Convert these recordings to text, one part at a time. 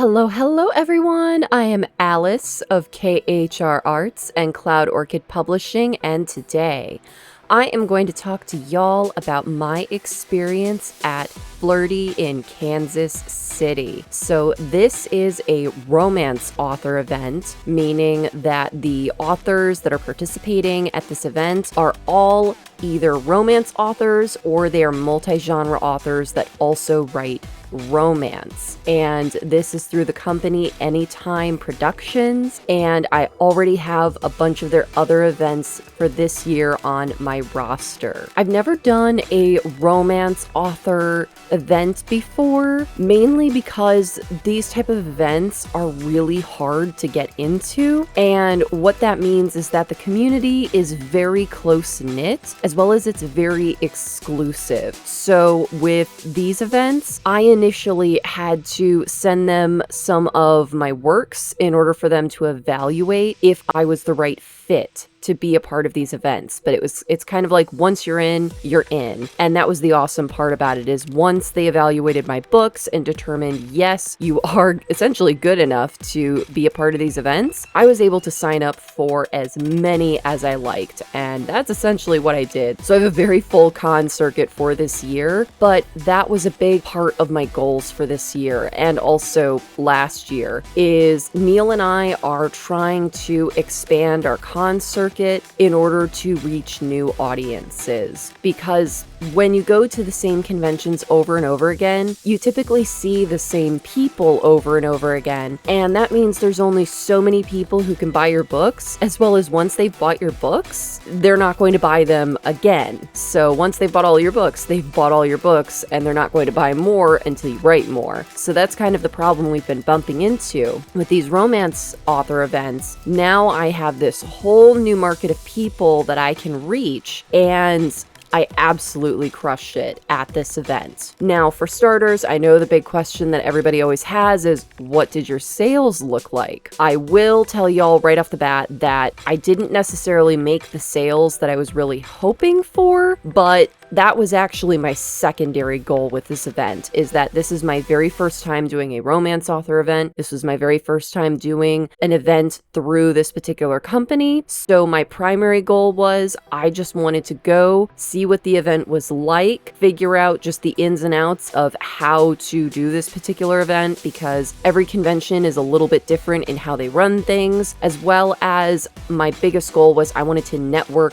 Hello everyone! I am Alice of KHR Arts and Cloud Orchid Publishing, and today I am going to talk to y'all about my experience at Flirty in Kansas City. So this is a romance author event, meaning that the authors that are participating at this event are all either romance authors or they are multi-genre authors that also write romance. And this is through the company Anytime Productions, and I already have a bunch of their other events for this year on my roster. I've never done a romance author event before, mainly because these type of events are really hard to get into, and what that means is that the community is very close-knit, as well as it's very exclusive. So with these events, I initially had to send them some of my works in order for them to evaluate if I was the right fit to be a part of these events. But it's kind of like once you're in, you're in. And that was the awesome part about it, is once they evaluated my books and determined, yes, you are essentially good enough to be a part of these events, I was able to sign up for as many as I liked. And that's essentially what I did. So I have a very full con circuit for this year, but that was a big part of my goals for this year. And also last year is Neil and I are trying to expand our con circuit in order to reach new audiences, because when you go to the same conventions over and over again, you typically see the same people over and over again, and that means there's only so many people who can buy your books, as well as once they've bought your books, they're not going to buy them again. So once they've bought all your books, they've bought all your books, and they're not going to buy more until you write more. So that's kind of the problem we've been bumping into with these romance author events. Now I have this whole new market of people that I can reach, and I absolutely crushed it at this event. Now, for starters, I know the big question that everybody always has is, what did your sales look like? I will tell y'all right off the bat that I didn't necessarily make the sales that I was really hoping for, but that was actually my secondary goal with this event, is that this is my very first time doing a romance author event. This was my very first time doing an event through this particular company. So my primary goal was I just wanted to go see what the event was like, figure out just the ins and outs of how to do this particular event, because every convention is a little bit different in how they run things, as well as my biggest goal was I wanted to network.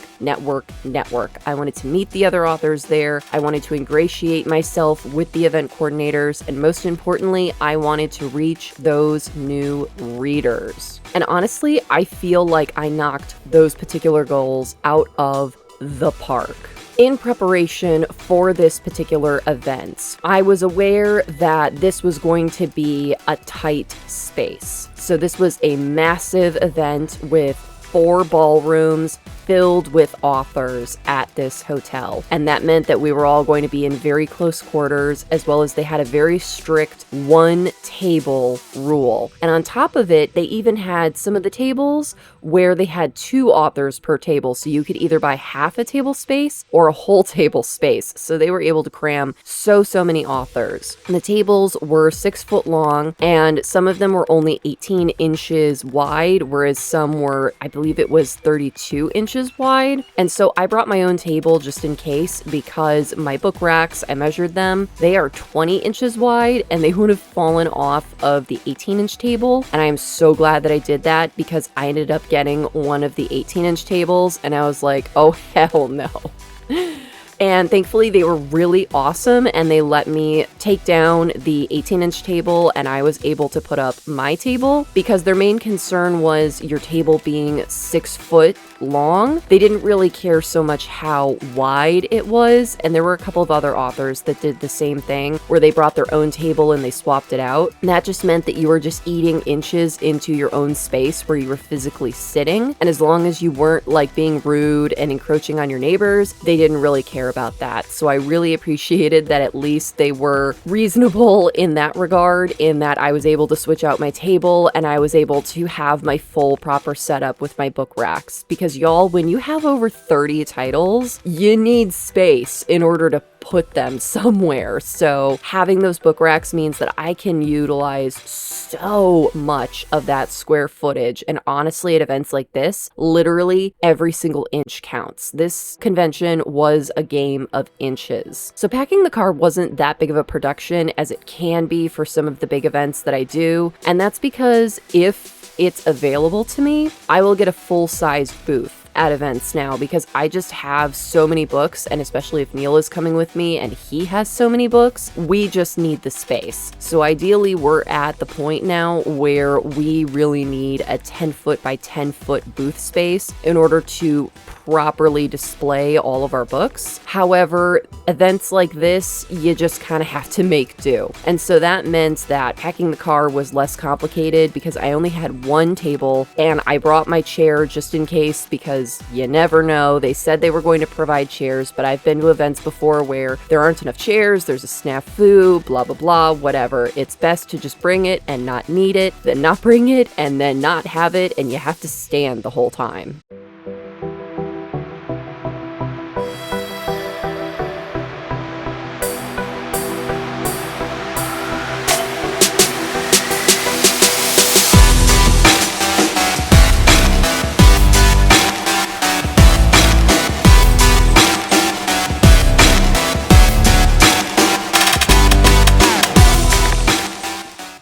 I wanted to meet the other authors there. I wanted to ingratiate myself with the event coordinators, and most importantly, I wanted to reach those new readers. And honestly, I feel like I knocked those particular goals out of the park. In preparation for this particular event, I was aware that this was going to be a tight space. So this was a massive event with 4 ballrooms filled with authors at this hotel. And that meant that we were all going to be in very close quarters, as well as they had a very strict 1 table rule. And on top of it, they even had some of the tables where they had 2 authors per table. So you could either buy half a table space or a whole table space. So they were able to cram so many authors. And the tables were 6 foot long, and some of them were only 18 inches wide, whereas some were, I believe it was 32 inches wide. And so I brought my own table just in case, because my book racks, I measured them, they are 20 inches wide, and they would have fallen off of the 18-inch table. And I am so glad that I did that, because I ended up getting one of the 18-inch tables, and I was like, oh hell no. And thankfully they were really awesome, and they let me take down the 18-inch table, and I was able to put up my table, because their main concern was your table being 6 foot long. They didn't really care so much how wide it was, and there were a couple of other authors that did the same thing, where they brought their own table and they swapped it out. And that just meant that you were just eating inches into your own space where you were physically sitting, and as long as you weren't like being rude and encroaching on your neighbors, they didn't really care about that. So I really appreciated that at least they were reasonable in that regard, in that I was able to switch out my table and I was able to have my full proper setup with my book racks, because y'all, when you have over 30 titles, you need space in order to put them somewhere. So having those book racks means that I can utilize so much of that square footage. And honestly, at events like this, literally every single inch counts. This convention was a game of inches. So packing the car wasn't that big of a production as it can be for some of the big events that I do. And that's because if it's available to me, I will get a full-size booth at events now, because I just have so many books, and especially if Neil is coming with me and he has so many books, we just need the space. So ideally we're at the point now where we really need a 10-foot by 10-foot booth space in order to properly display all of our books. However, events like this, you just kind of have to make do. And so that meant that packing the car was less complicated because I only had one table, and I brought my chair just in case, because you never know. They said they were going to provide chairs, but I've been to events before where there aren't enough chairs, there's a snafu, blah, blah, blah, whatever. It's best to just bring it and not need it, then not bring it, and then not have it, and you have to stand the whole time.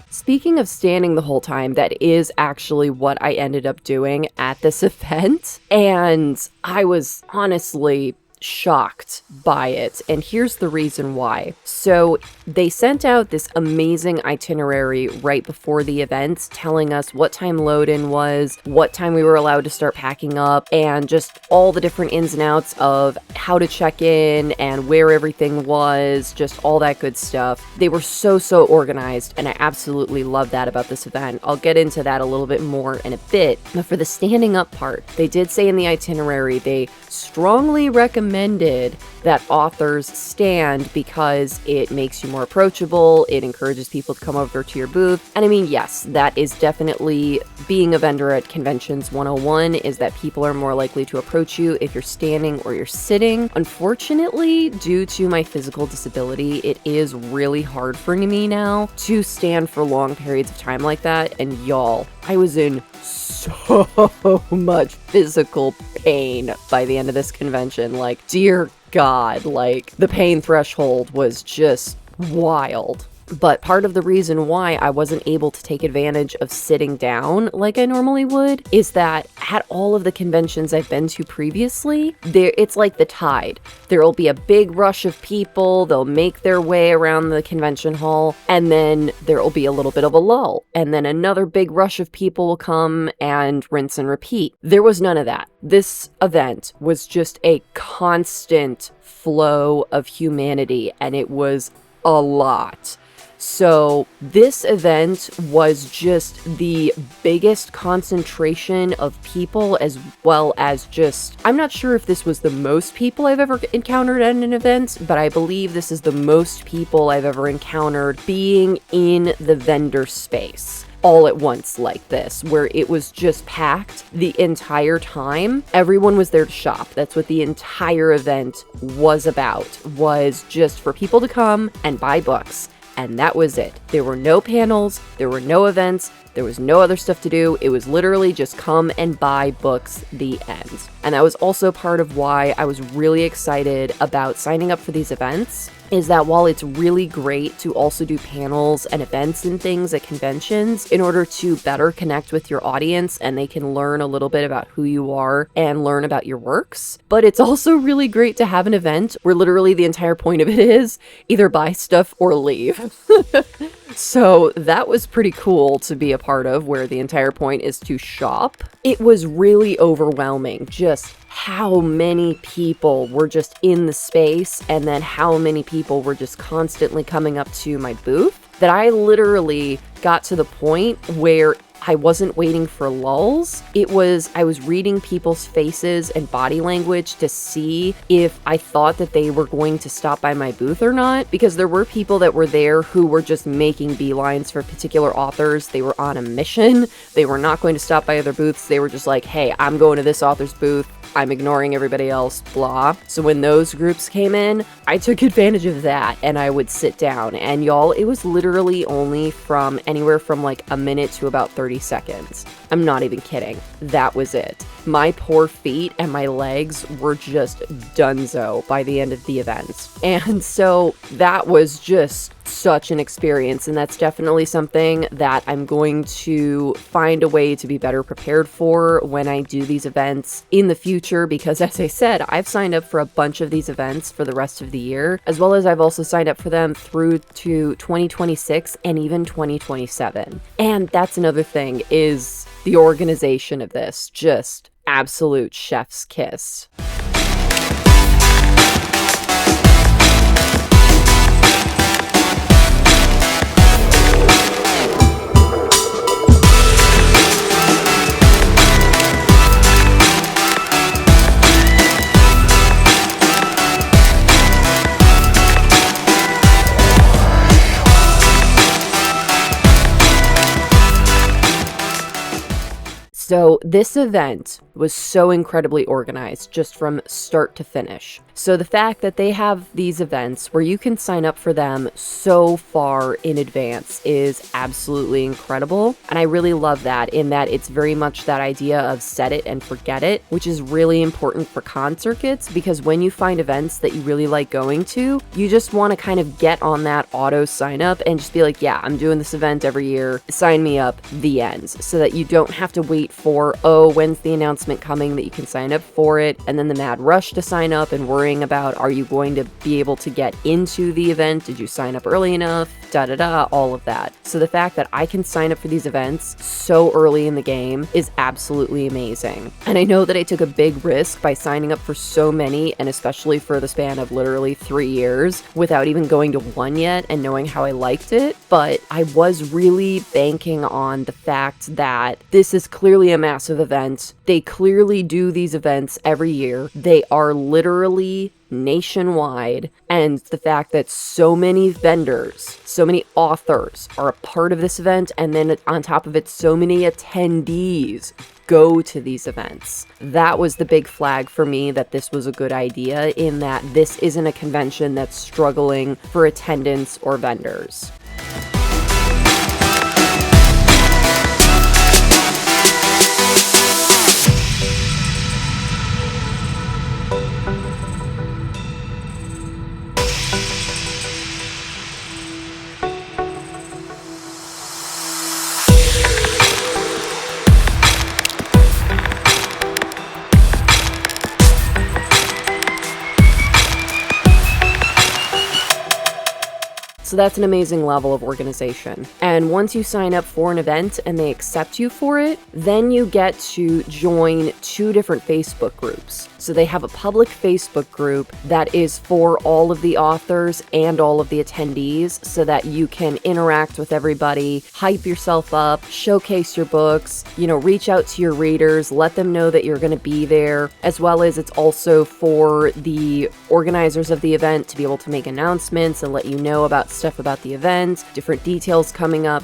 Speaking of standing the whole time, that is actually what I ended up doing at this event, and I was honestly shocked by it, and here's the reason why. So they sent out this amazing itinerary right before the event telling us what time load-in was, what time we were allowed to start packing up, and just all the different ins and outs of how to check in and where everything was, just all that good stuff. They were so organized, and I absolutely love that about this event. I'll get into that a little bit more in a bit, but for the standing up part, they did say in the itinerary they strongly recommended that authors stand because it makes you more approachable, it encourages people to come over to your booth. And I mean, yes, that is definitely being a vendor at conventions 101, is that people are more likely to approach you if you're standing or you're sitting. Unfortunately, due to my physical disability, it is really hard for me now to stand for long periods of time like that. And y'all, I was in so much physical pain by the end of this convention. Like, dear God, like, the pain threshold was just wild. But part of the reason why I wasn't able to take advantage of sitting down like I normally would is that at all of the conventions I've been to previously, it's like the tide. There'll be a big rush of people, they'll make their way around the convention hall, and then there'll be a little bit of a lull, and then another big rush of people will come and rinse and repeat. There was none of that. This event was just a constant flow of humanity, and it was a lot. So this event was just the biggest concentration of people, as well as just, I'm not sure if this was the most people I've ever encountered at an event, but I believe this is the most people I've ever encountered being in the vendor space all at once like this, where it was just packed the entire time. Everyone was there to shop. That's what the entire event was about, was just for people to come and buy books. And that was it. There were no panels, there were no events, there was no other stuff to do. It was literally just come and buy books, the end. And that was also part of why I was really excited about signing up for these events, is that while it's really great to also do panels and events and things at conventions in order to better connect with your audience and they can learn a little bit about who you are and learn about your works, but it's also really great to have an event where literally the entire point of it is either buy stuff or leave. So that was pretty cool to be a part of, where the entire point is to shop. It was really overwhelming just how many people were just in the space, and then how many people were just constantly coming up to my booth, that I literally got to the point where I wasn't waiting for lulls. I was reading people's faces and body language to see if I thought that they were going to stop by my booth or not, because there were people that were there who were just making beelines for particular authors. They were on a mission. They were not going to stop by other booths. They were just like, hey, I'm going to this author's booth. I'm ignoring everybody else, blah. So when those groups came in, I took advantage of that and I would sit down. And y'all, it was literally only from anywhere from like a minute to about 30 seconds. I'm not even kidding. That was it. My poor feet and my legs were just donezo by the end of the event. And so that was just such an experience, and that's definitely something that I'm going to find a way to be better prepared for when I do these events in the future, because as I said, I've signed up for a bunch of these events for the rest of the year, as well as I've also signed up for them through to 2026 and even 2027. And that's another thing, is the organization of this. Just absolute chef's kiss. So this event was so incredibly organized, just from start to finish. So the fact that they have these events where you can sign up for them so far in advance is absolutely incredible. And I really love that, in that it's very much that idea of set it and forget it, which is really important for con circuits, because when you find events that you really like going to, you just want to kind of get on that auto sign up and just be like, yeah, I'm doing this event every year, sign me up, the end. So that you don't have to wait for, oh, when's the announcement coming that you can sign up for it, and then the mad rush to sign up and worrying about, are you going to be able to get into the event? Did you sign up early enough? All of that. So the fact that I can sign up for these events so early in the game is absolutely amazing. And I know that I took a big risk by signing up for so many, and especially for the span of literally 3 years, without even going to one yet and knowing how I liked it. But I was really banking on the fact that this is clearly a massive event. They clearly do these events every year. They are literally nationwide, and the fact that so many vendors, so many authors are a part of this event, and then on top of it, so many attendees go to these events. That was the big flag for me that this was a good idea, in that this isn't a convention that's struggling for attendance or vendors. So that's an amazing level of organization. And once you sign up for an event and they accept you for it, then you get to join 2 different Facebook groups. So they have a public Facebook group that is for all of the authors and all of the attendees, so that you can interact with everybody, hype yourself up, showcase your books, reach out to your readers, let them know that you're going to be there, as well as it's also for the organizers of the event to be able to make announcements and let you know about stuff about the event, different details coming up,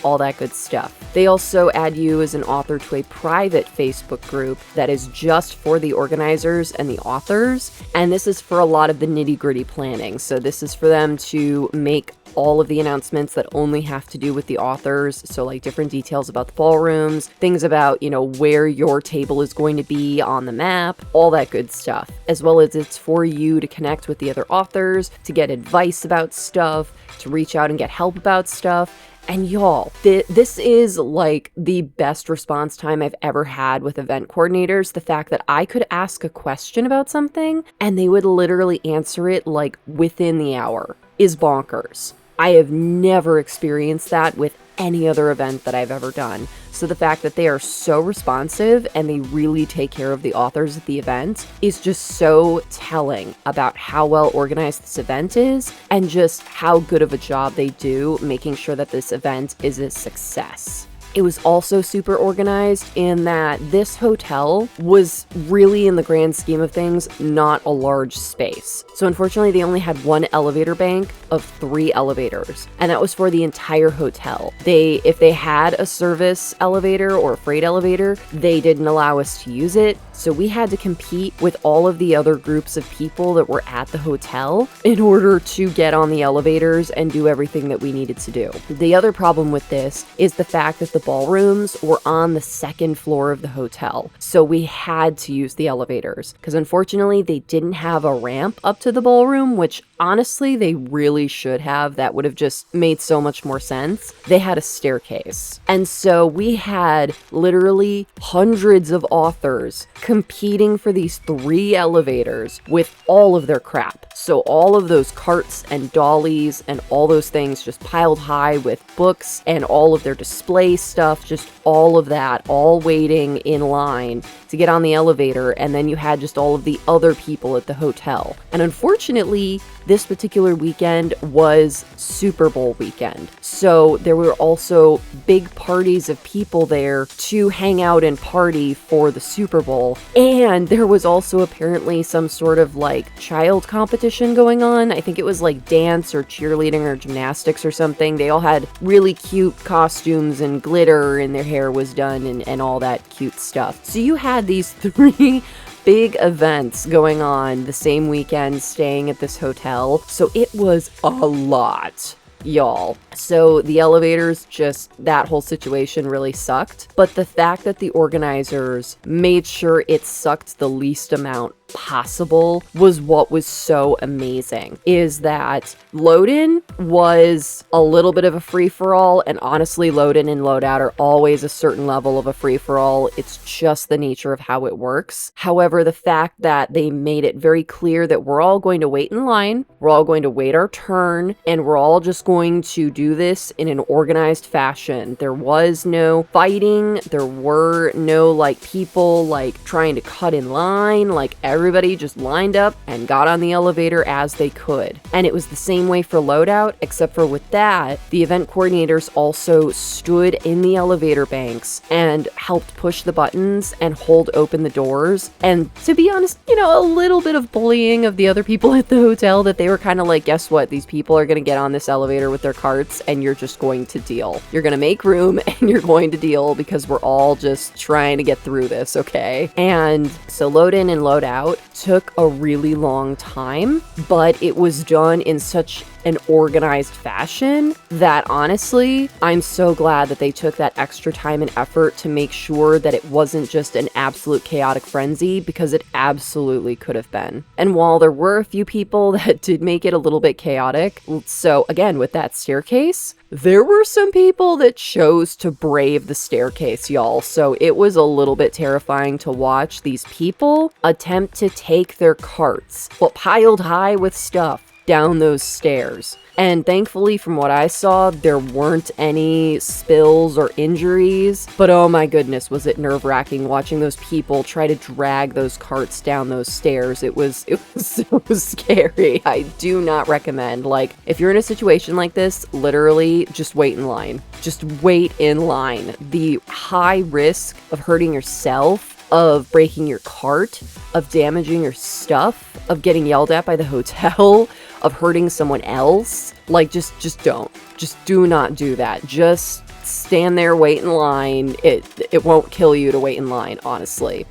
all that good stuff. They also add you as an author to a private Facebook group that is just for the organizers and the authors, and this is for a lot of the nitty-gritty planning. So this is for them to make all of the announcements that only have to do with the authors. So like different details about the ballrooms, things about, where your table is going to be on the map, all that good stuff. As well as it's for you to connect with the other authors, to get advice about stuff, to reach out and get help about stuff. And y'all, this is like the best response time I've ever had with event coordinators. The fact that I could ask a question about something and they would literally answer it like within the hour is bonkers. I have never experienced that with any other event that I've ever done. So the fact that they are so responsive and they really take care of the authors at the event is just so telling about how well organized this event is, and just how good of a job they do making sure that this event is a success. It was also super organized in that this hotel was really, in the grand scheme of things, not a large space. So unfortunately, they only had one elevator bank of 3 elevators, and that was for the entire hotel. If they had a service elevator or a freight elevator, they didn't allow us to use it. So we had to compete with all of the other groups of people that were at the hotel in order to get on the elevators and do everything that we needed to do. The other problem with this is the fact that the ballrooms were on the 2nd floor of the hotel. So we had to use the elevators because unfortunately they didn't have a ramp up to the ballroom, which honestly they really should have. That would have just made so much more sense. They had a staircase. And so we had literally hundreds of authors competing for these 3 elevators with all of their crap. So all of those carts and dollies and all those things just piled high with books and all of their display stuff, just all of that, all waiting in line to get on the elevator. And then you had just all of the other people at the hotel. And unfortunately, this particular weekend was Super Bowl weekend. So there were also big parties of people there to hang out and party for the Super Bowl. And there was also apparently some sort of like child competition going on. I think it was like dance or cheerleading or gymnastics or something. They all had really cute costumes and glitter, and their hair was done and all that cute stuff. So you had these 3 big events going on the same weekend, staying at this hotel. So it was a lot, y'all. So the elevators, just that whole situation really sucked. But the fact that the organizers made sure it sucked the least amount possible was what was so amazing. Is that load-in was a little bit of a free-for-all, and honestly, load-in and load-out are always a certain level of a free-for-all. It's just the nature of how it works. However, the fact that they made it very clear that we're all going to wait in line, we're all going to wait our turn, and we're all just going to do this in an organized fashion. There was no fighting, there were no like people like trying to cut in line, like everybody just lined up and got on the elevator as they could. And it was the same way for loadout, except for with that, the event coordinators also stood in the elevator banks and helped push the buttons and hold open the doors. And to be honest, a little bit of bullying of the other people at the hotel, that they were kind of like, guess what? These people are going to get on this elevator with their carts and you're just going to deal. You're going to make room and you're going to deal because we're all just trying to get through this, okay? And so load in and load out took a really long time, but it was done in such an organized fashion that honestly, I'm so glad that they took that extra time and effort to make sure that it wasn't just an absolute chaotic frenzy, because it absolutely could have been. And while there were a few people that did make it a little bit chaotic, so again, with that staircase, there were some people that chose to brave the staircase, y'all. So it was a little bit terrifying to watch these people attempt to take their carts, well, piled high with stuff, down those stairs. And thankfully, from what I saw, there weren't any spills or injuries. But oh my goodness, was it nerve-wracking watching those people try to drag those carts down those stairs. It was so scary. I do not recommend. Like, if you're in a situation like this, literally just wait in line. Just wait in line. The high risk of hurting yourself, of breaking your cart, of damaging your stuff, of getting yelled at by the hotel, of hurting someone else, like just don't. Just do not do that. Just stand there, wait in line. It won't kill you to wait in line, honestly.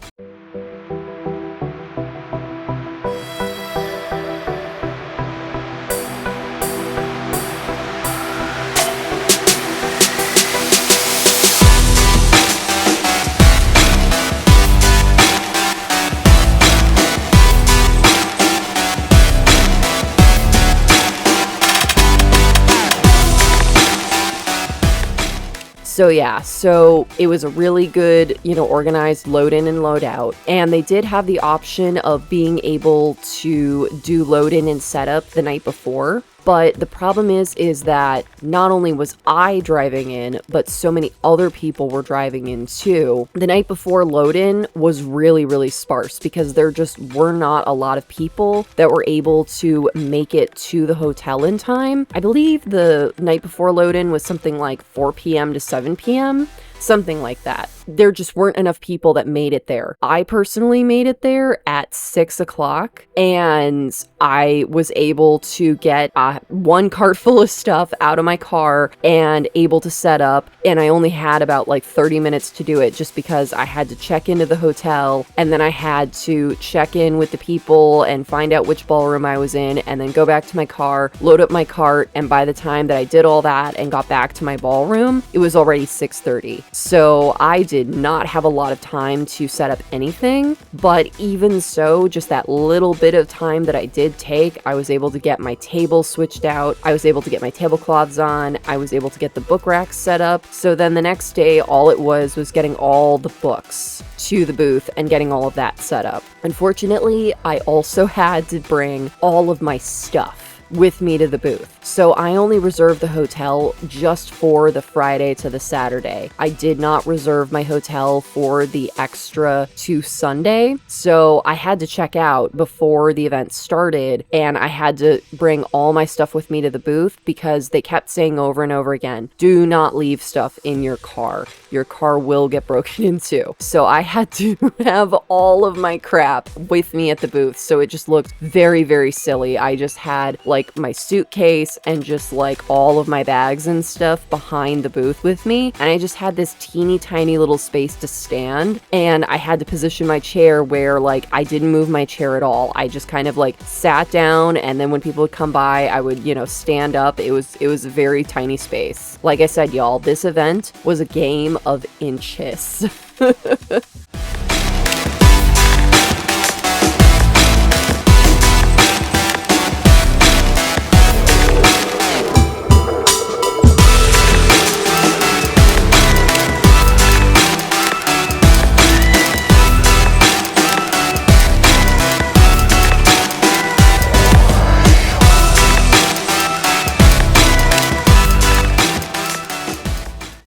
So yeah, so it was a really good, organized load in and load out. And they did have the option of being able to do load in and setup the night before. But the problem is that not only was I driving in, but so many other people were driving in too. The night before load-in was really, really sparse because there just were not a lot of people that were able to make it to the hotel in time. I believe the night before load-in was something like 4 p.m. to 7 p.m. something like that. There just weren't enough people that made it there. I personally made it there at 6 o'clock, and I was able to get one cart full of stuff out of my car and able to set up, and I only had about like 30 minutes to do it just because I had to check into the hotel, and then I had to check in with the people and find out which ballroom I was in, and then go back to my car, load up my cart, and by the time that I did all that and got back to my ballroom, it was already 6:30. So I did not have a lot of time to set up anything, but even so, just that little bit of time that I did take, I was able to get my table switched out, I was able to get my tablecloths on, I was able to get the book racks set up. So then the next day, all it was getting all the books to the booth and getting all of that set up. Unfortunately, I also had to bring all of my stuff with me to the booth. So I only reserved the hotel just for the Friday to the Saturday. I did not reserve my hotel for the extra to Sunday. So I had to check out before the event started, and I had to bring all my stuff with me to the booth because they kept saying over and over again, do not leave stuff in your car. Your car will get broken into. So I had to have all of my crap with me at the booth. So it just looked very, very silly. I just had like my suitcase and just like all of my bags and stuff behind the booth with me, and I just had this teeny tiny little space to stand, and I had to position my chair where like I didn't move my chair at all. I just kind of like sat down, and then when people would come by, I would, you know, stand up. It was a very tiny space. Like I said, y'all, this event was a game of inches.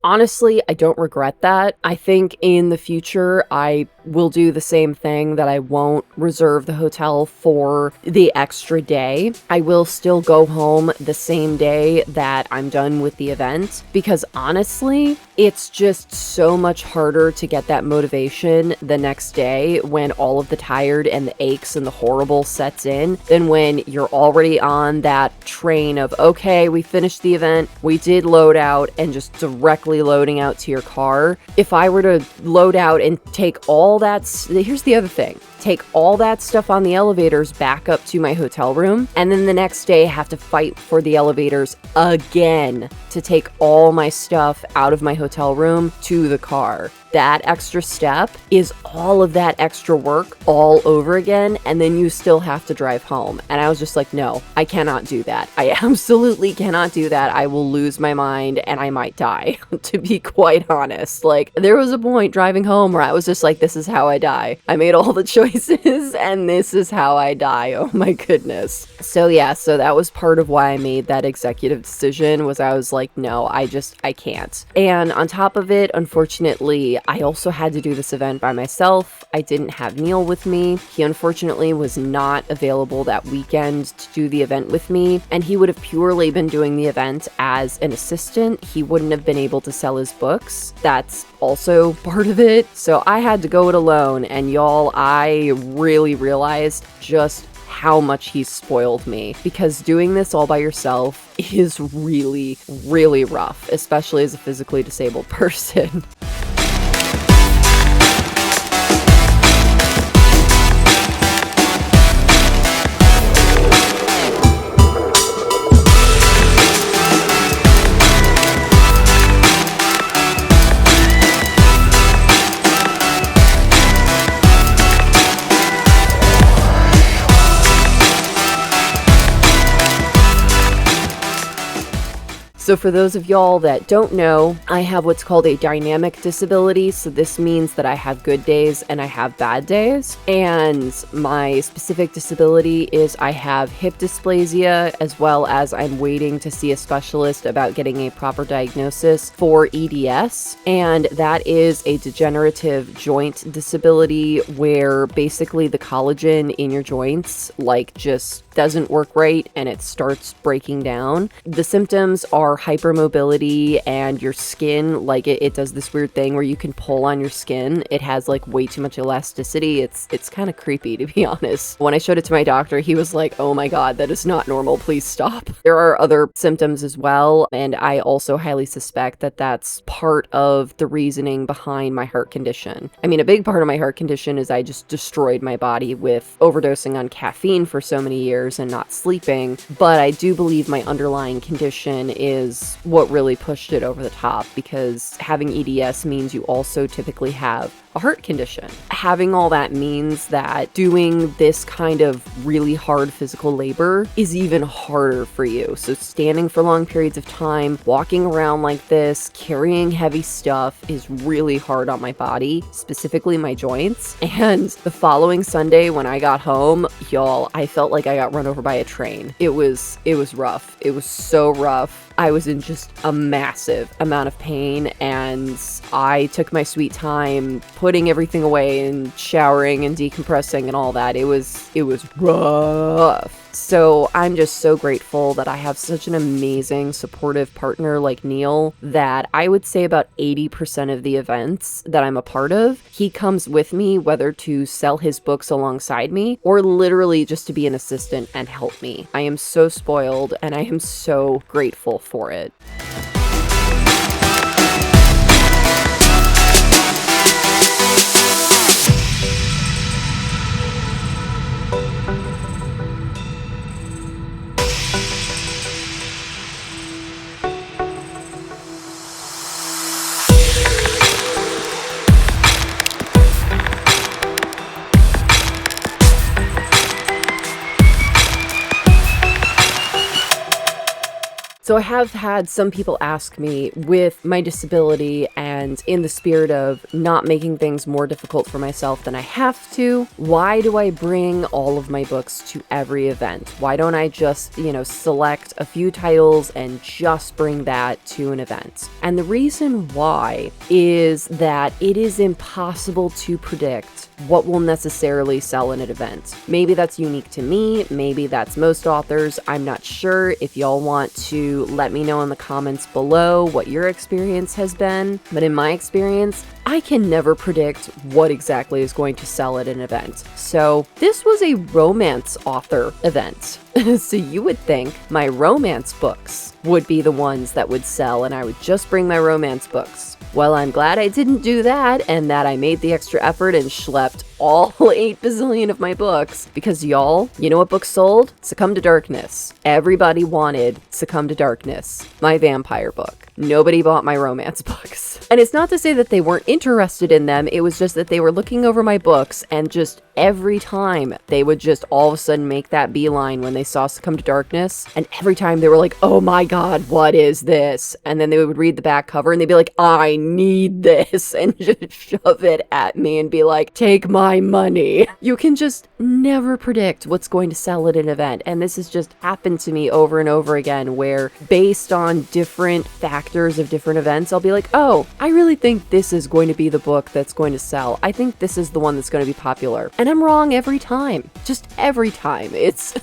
Honestly, I don't regret that. I think in the future, I will do the same thing, that I won't reserve the hotel for the extra day. I will still go home the same day that I'm done with the event, because honestly, it's just so much harder to get that motivation the next day when all of the tired and the aches and the horrible sets in than when you're already on that train of, okay, we finished the event, we did load out, and just directly loading out to your car. If I were to load out and take all that, here's the other thing, take all that stuff on the elevators back up to my hotel room, and then the next day have to fight for the elevators again to take all my stuff out of my hotel room to the car. That extra step is all of that extra work all over again, and then you still have to drive home. And I was just like, no, I cannot do that. I absolutely cannot do that. I will lose my mind and I might die, to be quite honest. Like, there was a point driving home where I was just like, this is how I die. I made all the choices and this is how I die. Oh my goodness. So yeah, so that was part of why I made that executive decision, was I was like, no, I can't. And on top of it, unfortunately, I also had to do this event by myself. I didn't have Neil with me. He unfortunately was not available that weekend to do the event with me, and he would have purely been doing the event as an assistant. He wouldn't have been able to sell his books. That's also part of it. So I had to go it alone, and y'all, I really realized just how much he spoiled me, because doing this all by yourself is really, really rough, especially as a physically disabled person. So for those of y'all that don't know, I have what's called a dynamic disability. So this means that I have good days and I have bad days. And my specific disability is I have hip dysplasia, as well as I'm waiting to see a specialist about getting a proper diagnosis for EDS. And that is a degenerative joint disability where basically the collagen in your joints, like, just doesn't work right and it starts breaking down. The symptoms are hypermobility, and your skin, like it does this weird thing where you can pull on your skin. It has like way too much elasticity. It's kind of creepy, to be honest. When I showed it to my doctor, he was like, oh my God, that is not normal. Please stop. There are other symptoms as well, and I also highly suspect that that's part of the reasoning behind my heart condition. I mean, a big part of my heart condition is I just destroyed my body with overdosing on caffeine for so many years and not sleeping, but I do believe my underlying condition is what really pushed it over the top, because having EDS means you also typically have a heart condition. Having all that means that doing this kind of really hard physical labor is even harder for you. So standing for long periods of time, walking around like this, carrying heavy stuff is really hard on my body, specifically my joints. And the following Sunday when I got home, y'all, I felt like I got run over by a train. It was rough. It was so rough. I was in just a massive amount of pain, and I took my sweet time putting everything away and showering and decompressing and all that. It was rough. So I'm just so grateful that I have such an amazing supportive partner like Neil, that I would say about 80% of the events that I'm a part of, he comes with me, whether to sell his books alongside me or literally just to be an assistant and help me. I am so spoiled and I am so grateful for it. So I have had some people ask me, with my disability and in the spirit of not making things more difficult for myself than I have to, why do I bring all of my books to every event? Why don't I just, select a few titles and just bring that to an event? And the reason why is that it is impossible to predict what will necessarily sell in an event. Maybe that's unique to me, maybe that's most authors, I'm not sure. If y'all want to let me know in the comments below what your experience has been, but in my experience, I can never predict what exactly is going to sell at an event. So this was a romance author event. So you would think my romance books would be the ones that would sell and I would just bring my romance books. Well, I'm glad I didn't do that and that I made the extra effort and schlepped all 8 bazillion of my books, because y'all, you know what book sold? Succumb to Darkness. Everybody wanted Succumb to Darkness, my vampire book. Nobody bought my romance books. And it's not to say that they weren't interested in them, it was just that they were looking over my books and just every time they would just all of a sudden make that beeline when they saw Succumb to Darkness, and every time they were like, oh my God, what is this? And then they would read the back cover and they'd be like, I need this, and just shove it at me and be like, take my money. You can just never predict what's going to sell at an event, and this has just happened to me over and over again, where based on different factors of different events, I'll be like, oh, I really think this is going to be the book that's going to sell. I think this is the one that's going to be popular. And I'm wrong every time. Just every time. It's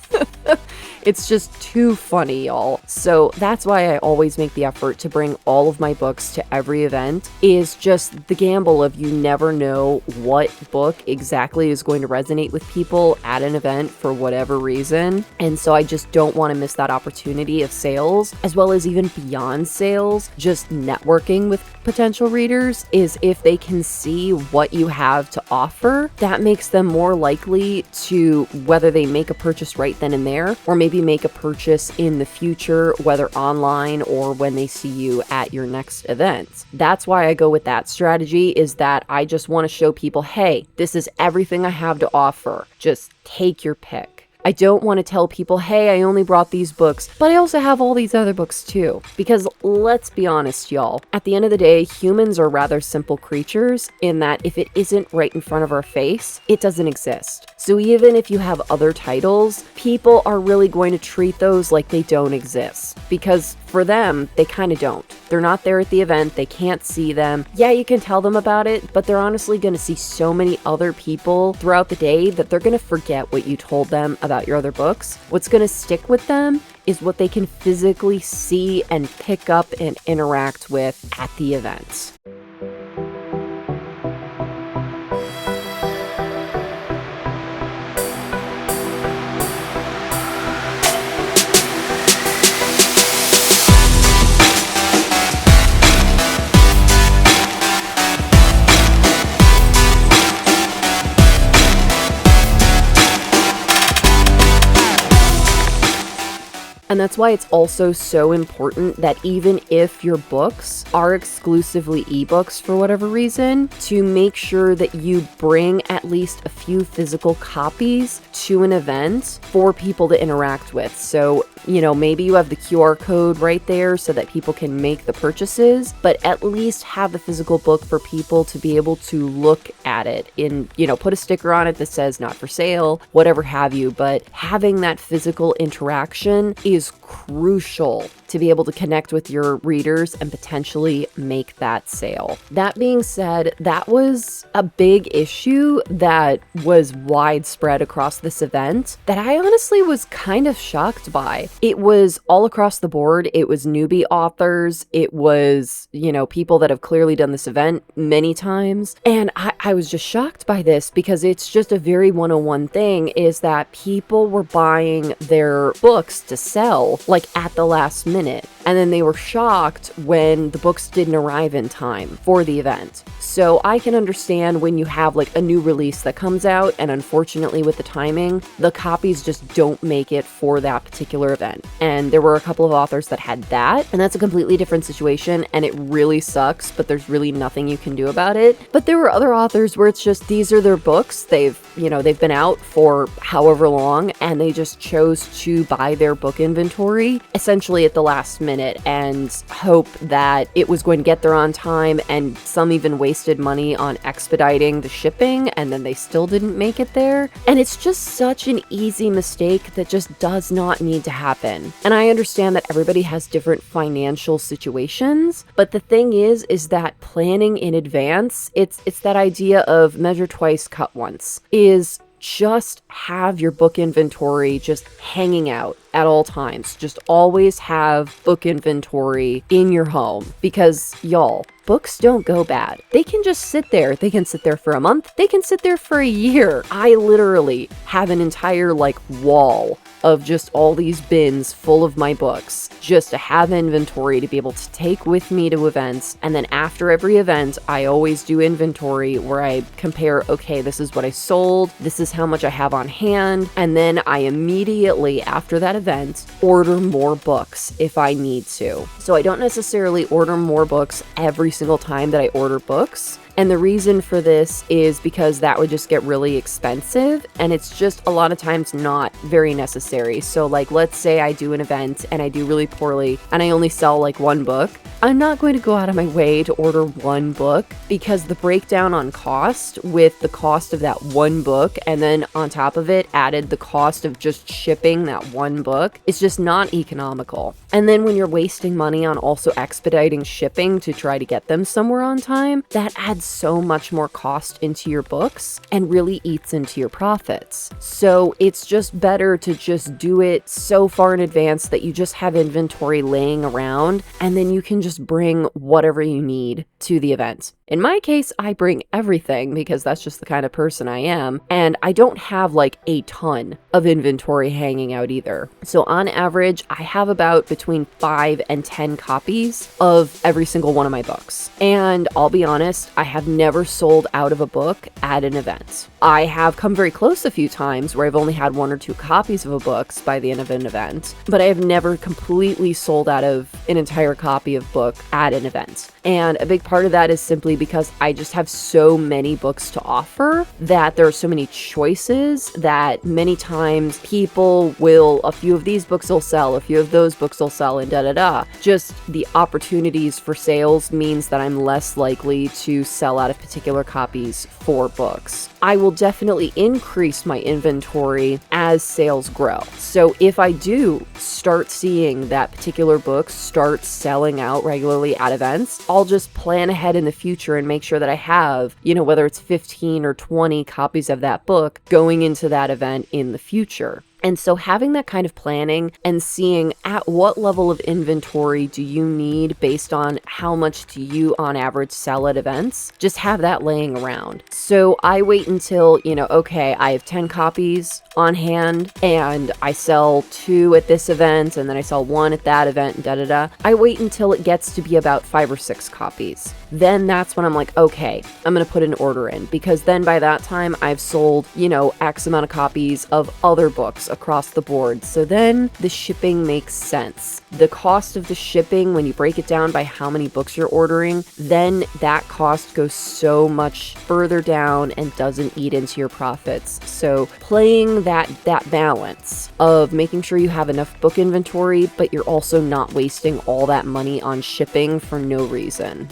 it's just too funny, y'all. So that's why I always make the effort to bring all of my books to every event, is just the gamble of you never know what book exactly is going to resonate with people at an event for whatever reason. And so I just don't want to miss that opportunity of sales, as well as even beyond sales, just networking with potential readers. Is if they can see what you have to offer, that makes them more likely to, whether they make a purchase right then and there, or maybe make a purchase in the future, whether online or when they see you at your next event. That's why I go with that strategy, is that I just want to show people, hey, this is everything I have to offer. Just take your pick. I don't want to tell people, hey, I only brought these books, but I also have all these other books too. Because let's be honest, y'all, at the end of the day, humans are rather simple creatures in that if it isn't right in front of our face, it doesn't exist. So even if you have other titles, people are really going to treat those like they don't exist, because for them, they kind of don't. They're not there at the event, they can't see them. Yeah, you can tell them about it, but they're honestly going to see so many other people throughout the day that they're going to forget what you told them about your other books. What's going to stick with them is what they can physically see and pick up and interact with at the event. And that's why it's also so important that even if your books are exclusively ebooks for whatever reason, to make sure that you bring at least a few physical copies to an event for people to interact with. So, maybe you have the QR code right there so that people can make the purchases, but at least have the physical book for people to be able to look at it in, put a sticker on it that says not for sale, whatever have you. But having that physical interaction is crucial to be able to connect with your readers and potentially make that sale. That being said, that was a big issue that was widespread across this event that I honestly was kind of shocked by. It was all across the board. It was newbie authors. It was, people that have clearly done this event many times. And I was just shocked by this because it's just a very 101 thing, is that people were buying their books to sell like at the last minute. And then they were shocked when the books didn't arrive in time for the event. So I can understand when you have like a new release that comes out, and unfortunately with the timing, the copies just don't make it for that particular event. And there were a couple of authors that had that, and that's a completely different situation, and it really sucks, but there's really nothing you can do about it. But there were other authors where it's just, these are their books. They've been out for however long, and they just chose to buy their book inventory essentially at the last minute and hope that it was going to get there on time, and some even wasted money on expediting the shipping, and then they still didn't make it there. And it's just such an easy mistake that just does not need to happen. And I understand that everybody has different financial situations, but the thing is that planning in advance, it's that idea of measure twice, cut once, is just have your book inventory just hanging out at all times. Just always have book inventory in your home, because y'all, books don't go bad. They can just sit there. They can sit there for a month. They can sit there for a year. I literally have an entire wall of just all these bins full of my books, just to have inventory to be able to take with me to events. And then after every event, I always do inventory where I compare, okay, this is what I sold, this is how much I have on hand, and then I immediately after that event order more books if I need to. So I don't necessarily order more books every single time that I order books. And the reason for this is because that would just get really expensive, and it's just a lot of times not very necessary. So let's say I do an event and I do really poorly and I only sell one book. I'm not going to go out of my way to order one book, because the breakdown on cost with the cost of that one book, and then on top of it added the cost of just shipping that one book, is just not economical. And then when you're wasting money on also expediting shipping to try to get them somewhere on time, that adds so much more cost into your books and really eats into your profits. So it's just better to just do it so far in advance that you just have inventory laying around, and then you can just bring whatever you need to the event. In my case, I bring everything because that's just the kind of person I am, and I don't have a ton of inventory hanging out either. So on average, I have about between 5 and 10 copies of every single one of my books. And I'll be honest, I have never sold out of a book at an event. I have come very close a few times where I've only had 1 or 2 copies of a book by the end of an event, but I have never completely sold out of an entire copy of book at an event. And a big part of that is simply because I just have so many books to offer that there are so many choices that many times people will, a few of these books will sell, a few of those books will sell, and da-da-da. Just the opportunities for sales means that I'm less likely to sell out of particular copies for books. I will will definitely increase my inventory as sales grow. So if I do start seeing that particular book start selling out regularly at events, I'll just plan ahead in the future and make sure that I have, whether it's 15 or 20 copies of that book going into that event in the future. And so having that kind of planning and seeing at what level of inventory do you need based on how much do you on average sell at events, just have that laying around. So I wait until, okay, I have 10 copies on hand and I sell 2 at this event and then I sell 1 at that event and da-da-da. I wait until it gets to be about 5 or 6 copies. Then that's when I'm like, okay, I'm going to put an order in, because then by that time I've sold, X amount of copies of other books across the board. So then the shipping makes sense. The cost of the shipping, when you break it down by how many books you're ordering, then that cost goes so much further down and doesn't eat into your profits. So playing that balance of making sure you have enough book inventory, but you're also not wasting all that money on shipping for no reason.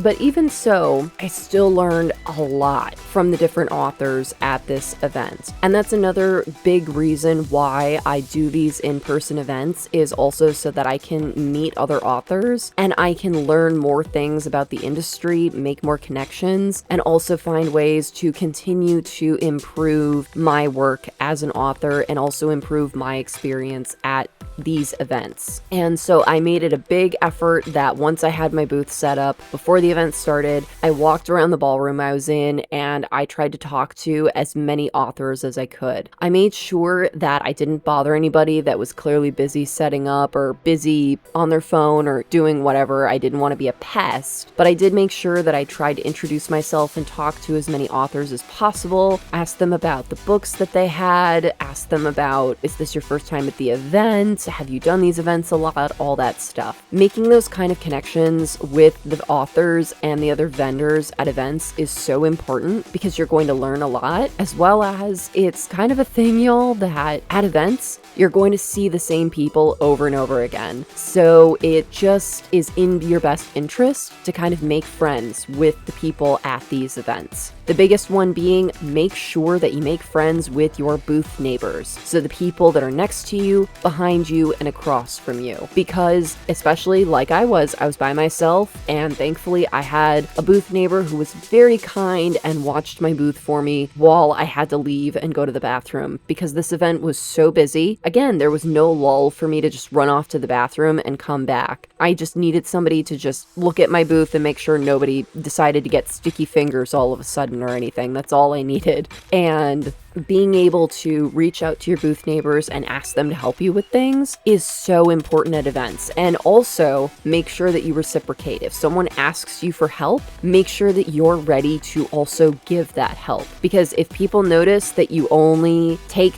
But even so, I still learned a lot from the different authors at this event. And that's another big reason why I do these in-person events, is also so that I can meet other authors and I can learn more things about the industry, make more connections, and also find ways to continue to improve my work as an author and also improve my experience at these events. And so I made it a big effort that once I had my booth set up, before the event started, I walked around the ballroom I was in and I tried to talk to as many authors as I could. I made sure that I didn't bother anybody that was clearly busy setting up or busy on their phone or doing whatever. I didn't want to be a pest, but I did make sure that I tried to introduce myself and talk to as many authors as possible, ask them about the books that they had, ask them about, is this your first time at the event? Have you done these events a lot? All that stuff. Making those kind of connections with the authors and the other vendors at events is so important, because you're going to learn a lot, as well as it's kind of a thing, y'all, that at events, you're going to see the same people over and over again. So it just is in your best interest to kind of make friends with the people at these events. The biggest one being, make sure that you make friends with your booth neighbors. So the people that are next to you, behind you, and across from you. Because especially like I was by myself, and thankfully I had a booth neighbor who was very kind and watched my booth for me while I had to leave and go to the bathroom, because this event was so busy. Again, there was no lull for me to just run off to the bathroom and come back. I just needed somebody to just look at my booth and make sure nobody decided to get sticky fingers all of a sudden or anything. That's all I needed. And being able to reach out to your booth neighbors and ask them to help you with things is so important at events. And also make sure that you reciprocate. If someone asks you for help, make sure that you're ready to also give that help. Because if people notice that you only take,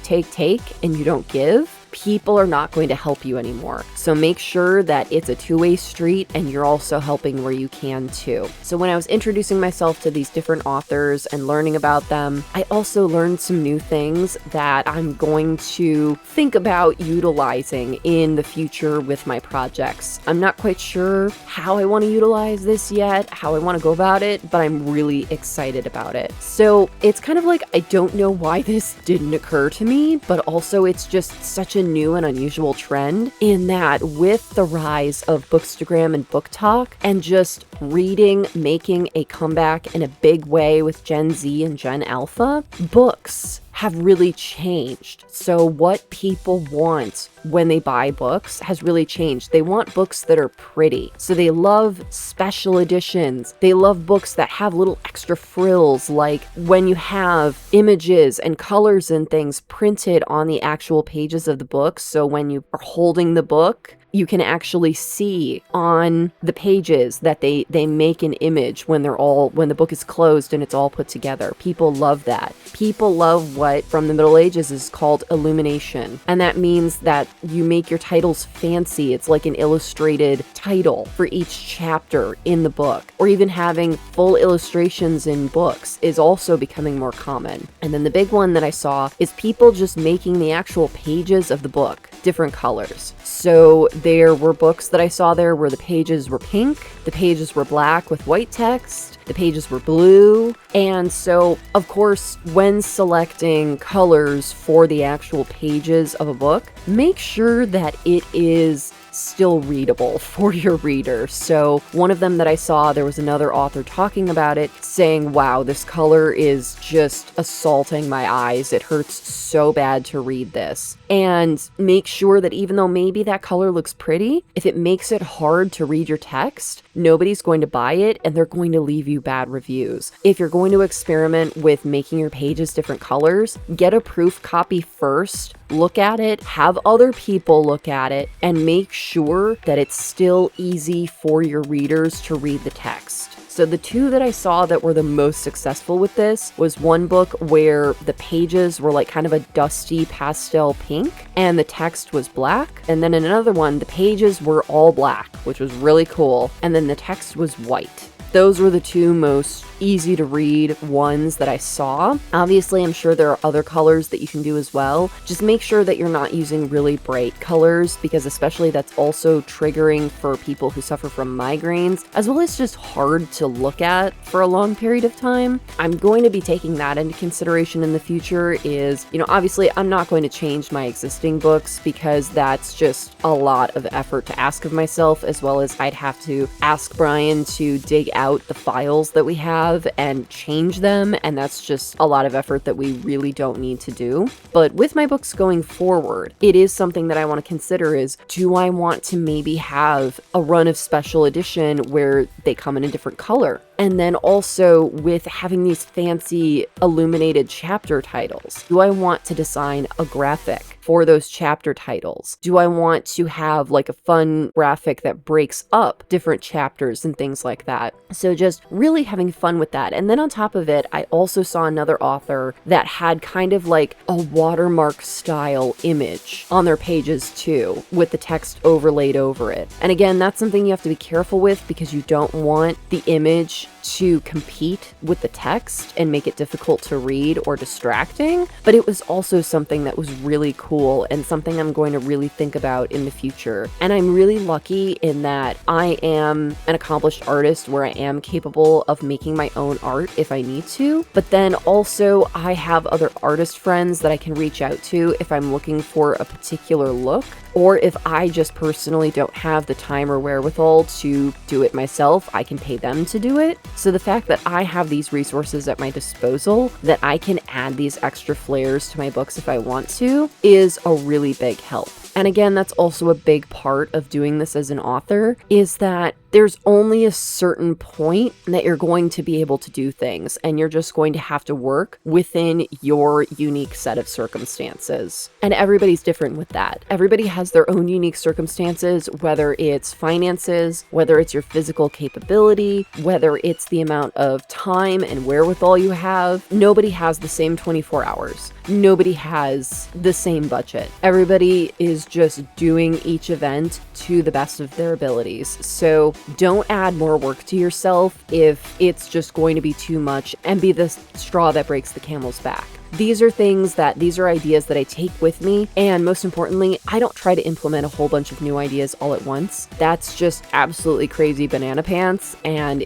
and you don't give, people are not going to help you anymore. So make sure that it's a two-way street and you're also helping where you can too. So when I was introducing myself to these different authors and learning about them, I also learned some new things that I'm going to think about utilizing in the future with my projects. I'm not quite sure how I want to utilize this yet, how I want to go about it, but I'm really excited about it. So it's kind of like, I don't know why this didn't occur to me, but also it's just such a new and unusual trend, in that with the rise of Bookstagram and Book Talk and just reading making a comeback in a big way with Gen Z and Gen Alpha, books have really changed. So what people want when they buy books has really changed. They want books that are pretty. So they love special editions. They love books that have little extra frills, like when you have images and colors and things printed on the actual pages of the book. So when you are holding the book, You can actually see on the pages that they make an image when the book is closed and it's all put together. People love that. People love what from the Middle Ages is called illumination. And that means that you make your titles fancy. It's like an illustrated title for each chapter in the book. Or even having full illustrations in books is also becoming more common. And then the big one that I saw is people just making the actual pages of the book different colors. So there were books that I saw there where the pages were pink, the pages were black with white text, the pages were blue. And so, of course, when selecting colors for the actual pages of a book, make sure that it is still readable for your reader. So one of them that I saw, there was another author talking about it, saying, wow, this color is just assaulting my eyes. It hurts so bad to read this. And make sure that even though maybe that color looks pretty, if it makes it hard to read your text, nobody's going to buy it and they're going to leave you bad reviews. If you're going to experiment with making your pages different colors, get a proof copy first, look at it, have other people look at it, and make sure that it's still easy for your readers to read the text. So the two that I saw that were the most successful with this was one book where the pages were like kind of a dusty pastel pink and the text was black. And then in another one, the pages were all black, which was really cool. And then the text was white. Those were the two most easy to read ones that I saw. Obviously, I'm sure there are other colors that you can do as well. Just make sure that you're not using really bright colors, because especially that's also triggering for people who suffer from migraines, as well as just hard to look at for a long period of time. I'm going to be taking that into consideration in the future is, obviously I'm not going to change my existing books because that's just a lot of effort to ask of myself, as well as I'd have to ask Brian to dig out the files that we have and change them, and that's just a lot of effort that we really don't need to do. But with my books going forward, it is something that I want to consider is, do I want to maybe have a run of special edition where they come in a different color? And then also with having these fancy illuminated chapter titles, do I want to design a graphic for those chapter titles? Do I want to have like a fun graphic that breaks up different chapters and things like that? So just really having fun with that. And then on top of it, I also saw another author that had kind of like a watermark style image on their pages too, with the text overlaid over it. And again, that's something you have to be careful with, because you don't want the image to compete with the text and make it difficult to read or distracting. But it was also something that was really cool and something I'm going to really think about in the future. And I'm really lucky in that I am an accomplished artist where I am capable of making my own art if I need to. But then also I have other artist friends that I can reach out to if I'm looking for a particular look, or if I just personally don't have the time or wherewithal to do it myself, I can pay them to do it. So the fact that I have these resources at my disposal, that I can add these extra flares to my books if I want to, is a really big help. And again, that's also a big part of doing this as an author, is that there's only a certain point that you're going to be able to do things, and you're just going to have to work within your unique set of circumstances. And everybody's different with that. Everybody has their own unique circumstances, whether it's finances, whether it's your physical capability, whether it's the amount of time and wherewithal you have. Nobody has the same 24 hours. Nobody has the same budget. Everybody is just doing each event to the best of their abilities. So don't add more work to yourself if it's just going to be too much and be the straw that breaks the camel's back. These are ideas that I take with me, and most importantly, I don't try to implement a whole bunch of new ideas all at once. That's just absolutely crazy banana pants, and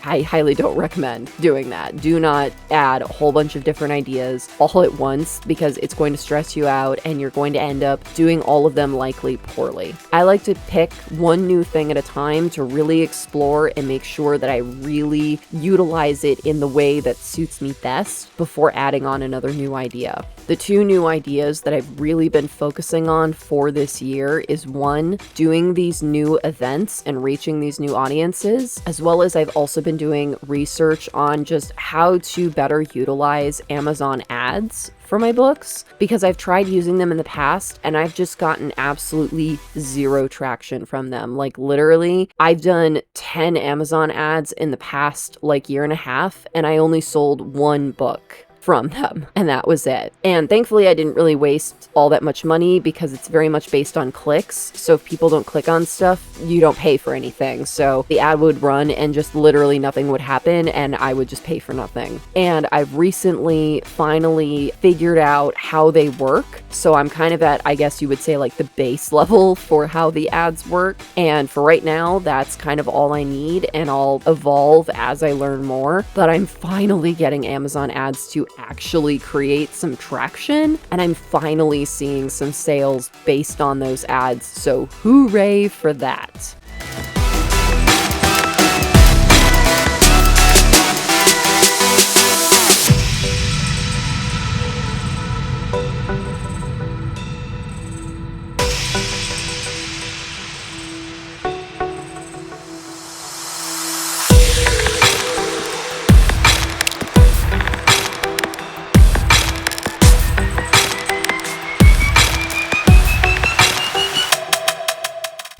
I highly don't recommend doing that. Do not add a whole bunch of different ideas all at once, because it's going to stress you out and you're going to end up doing all of them likely poorly. I like to pick one new thing at a time to really explore and make sure that I really utilize it in the way that suits me best before adding on another another new idea. The two new ideas that I've really been focusing on for this year is one, doing these new events and reaching these new audiences, as well as I've also been doing research on just how to better utilize Amazon ads for my books, because I've tried using them in the past and I've just gotten absolutely zero traction from them. Like literally, I've done 10 Amazon ads in the past like year and a half and I only sold one book from them, and that was it. And thankfully I didn't really waste all that much money because it's very much based on clicks. So if people don't click on stuff, you don't pay for anything. So the ad would run and just literally nothing would happen and I would just pay for nothing. And I've recently finally figured out how they work. So I'm kind of at, I guess you would say, like the base level for how the ads work. And for right now, that's kind of all I need, and I'll evolve as I learn more. But I'm finally getting Amazon ads to actually create some traction, and I'm finally seeing some sales based on those ads, so hooray for that.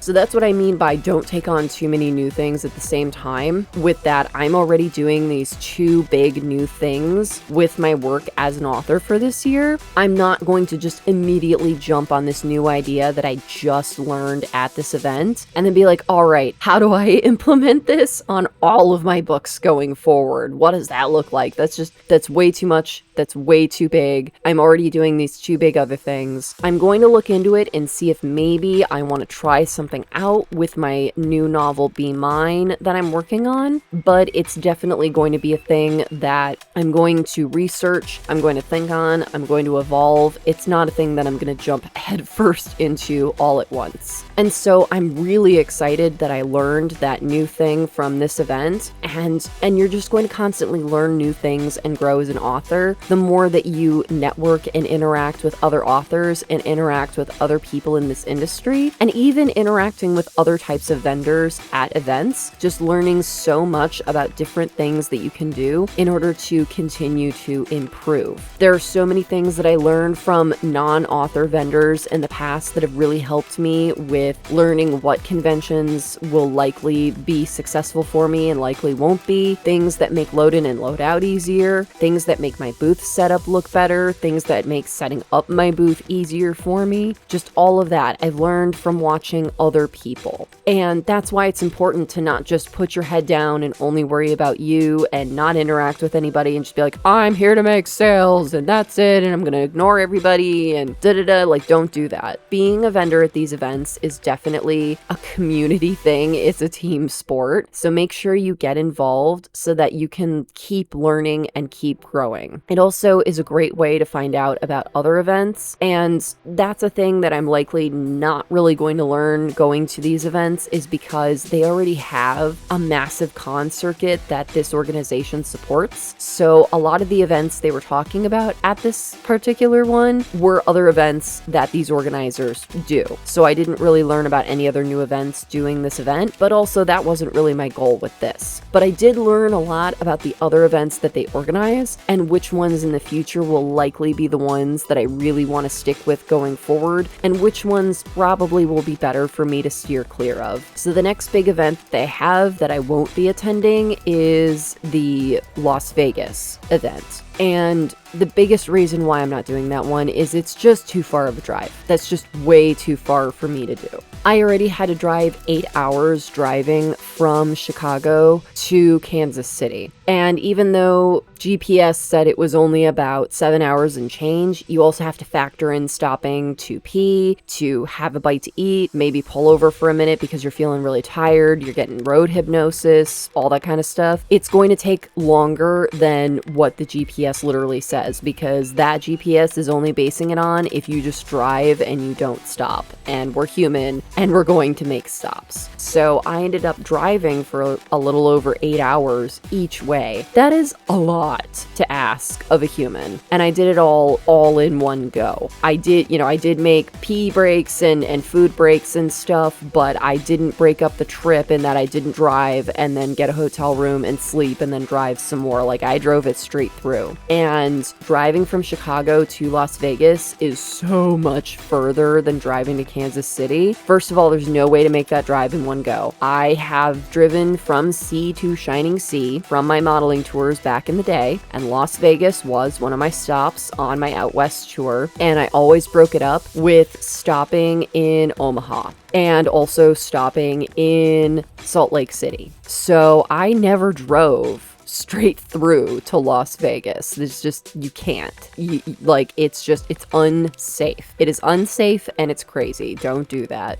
So that's what I mean by don't take on too many new things at the same time. With that, I'm already doing these two big new things with my work as an author for this year. I'm not going to just immediately jump on this new idea that I just learned at this event and then be like, all right, how do I implement this on all of my books going forward? What does that look like? That's way too much. That's way too big. I'm already doing these two big other things. I'm going to look into it and see if maybe I want to try something out with my new novel Be Mine that I'm working on, but it's definitely going to be a thing that I'm going to research, I'm going to think on, I'm going to evolve. It's not a thing that I'm going to jump headfirst into all at once. And so I'm really excited that I learned that new thing from this event, and you're just going to constantly learn new things and grow as an author. The more that you network and interact with other authors and interact with other people in this industry, and even interacting with other types of vendors at events, just learning so much about different things that you can do in order to continue to improve. There are so many things that I learned from non-author vendors in the past that have really helped me with learning what conventions will likely be successful for me and likely won't be, things that make load in and load out easier, things that make my booth setup look better, things that make setting up my booth easier for me, just all of that I've learned from watching other people. And that's why it's important to not just put your head down and only worry about you and not interact with anybody and just be like, I'm here to make sales and that's it and I'm gonna ignore everybody and da-da-da. Like, don't do that. Being a vendor at these events is definitely a community thing. It's a team sport. So make sure you get involved so that you can keep learning and keep growing. It also is a great way to find out about other events, and that's a thing that I'm likely not really going to learn going to these events, is because they already have a massive con circuit that this organization supports. So a lot of the events they were talking about at this particular one were other events that these organizers do. So I didn't really learn about any other new events doing this event, but also that wasn't really my goal with this. But I did learn a lot about the other events that they organize and which ones in the future will likely be the ones that I really want to stick with going forward, and which ones probably will be better for me to steer clear of. So the next big event they have that I won't be attending is the Las Vegas event. And the biggest reason why I'm not doing that one is it's just too far of a drive. That's just way too far for me to do. I already had to drive 8 hours driving from Chicago to Kansas City. And even though GPS said it was only about 7 hours and change, you also have to factor in stopping to pee, to have a bite to eat, maybe pull over for a minute because you're feeling really tired, you're getting road hypnosis, all that kind of stuff. It's going to take longer than what the GPS GPS literally says, because that GPS is only basing it on if you just drive and you don't stop. And we're human and we're going to make stops. So I ended up driving for a little over 8 hours each way. That is a lot to ask of a human. And I did it all in one go. I did make pee breaks and food breaks and stuff, but I didn't break up the trip in that I didn't drive and then get a hotel room and sleep and then drive some more. Like, I drove it straight through. And driving from Chicago to Las Vegas is so much further than driving to Kansas City. First of all, there's no way to make that drive in one go. I have driven from sea to shining sea from my modeling tours back in the day, and Las Vegas was one of my stops on my out west tour, and I always broke it up with stopping in Omaha and also stopping in Salt Lake City. So I never drove straight through to Las Vegas. It's just, you can't. It's unsafe. It is unsafe and it's crazy. Don't do that.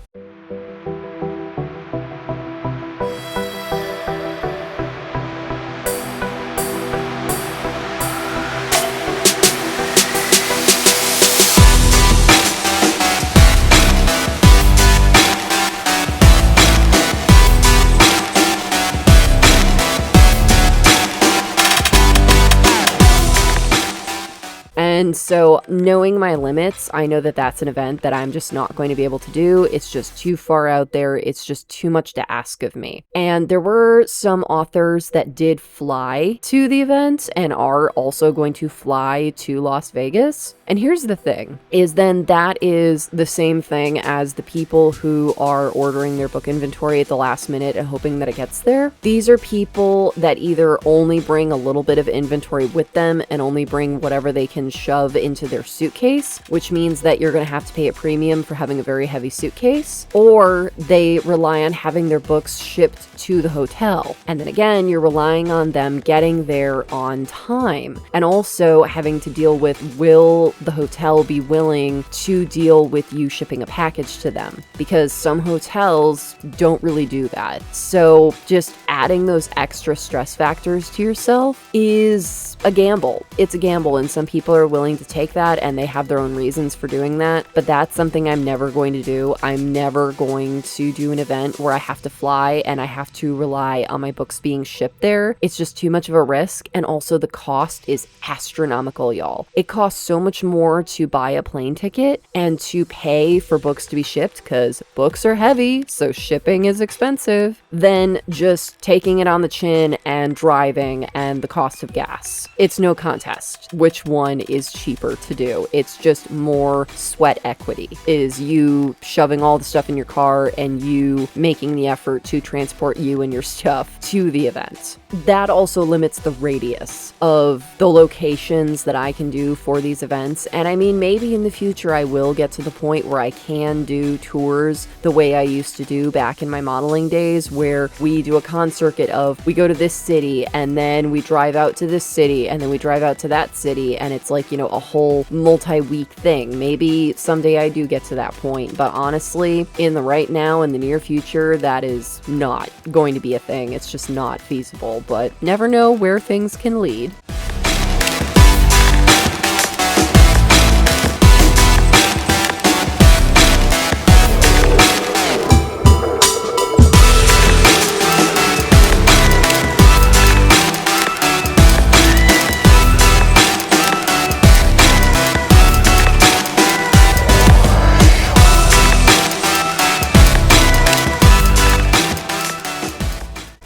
And so knowing my limits, I know that that's an event that I'm just not going to be able to do. It's just too far out there. It's just too much to ask of me. And there were some authors that did fly to the event and are also going to fly to Las Vegas. And here's the thing, is then that is the same thing as the people who are ordering their book inventory at the last minute and hoping that it gets there. These are people that either only bring a little bit of inventory with them and only bring whatever they can shove into their suitcase, which means that you're going to have to pay a premium for having a very heavy suitcase, or they rely on having their books shipped to the hotel. And then again, you're relying on them getting there on time, and also having to deal with, will the hotel be willing to deal with you shipping a package to them? Because some hotels don't really do that. So just adding those extra stress factors to yourself is a gamble. It's a gamble, and some people are willing to take that, and they have their own reasons for doing that. But that's something I'm never going to do. I'm never going to do an event where I have to fly and I have to rely on my books being shipped there. It's just too much of a risk, and also the cost is astronomical, y'all. It costs so much more to buy a plane ticket and to pay for books to be shipped, because books are heavy, so shipping is expensive, than just taking it on the chin and driving and the cost of gas. It's no contest which one is cheaper to do. It's just more sweat equity, is you shoving all the stuff in your car and you making the effort to transport you and your stuff to the event. That also limits the radius of the locations that I can do for these events. And I mean, maybe in the future I will get to the point where I can do tours the way I used to do back in my modeling days, where we do a con circuit of, we go to this city and then we drive out to this city and then we drive out to that city, and it's like, a whole multi-week thing. Maybe someday I do get to that point, but honestly, in the right now, in the near future, that is not going to be a thing. It's just not feasible, but never know where things can lead.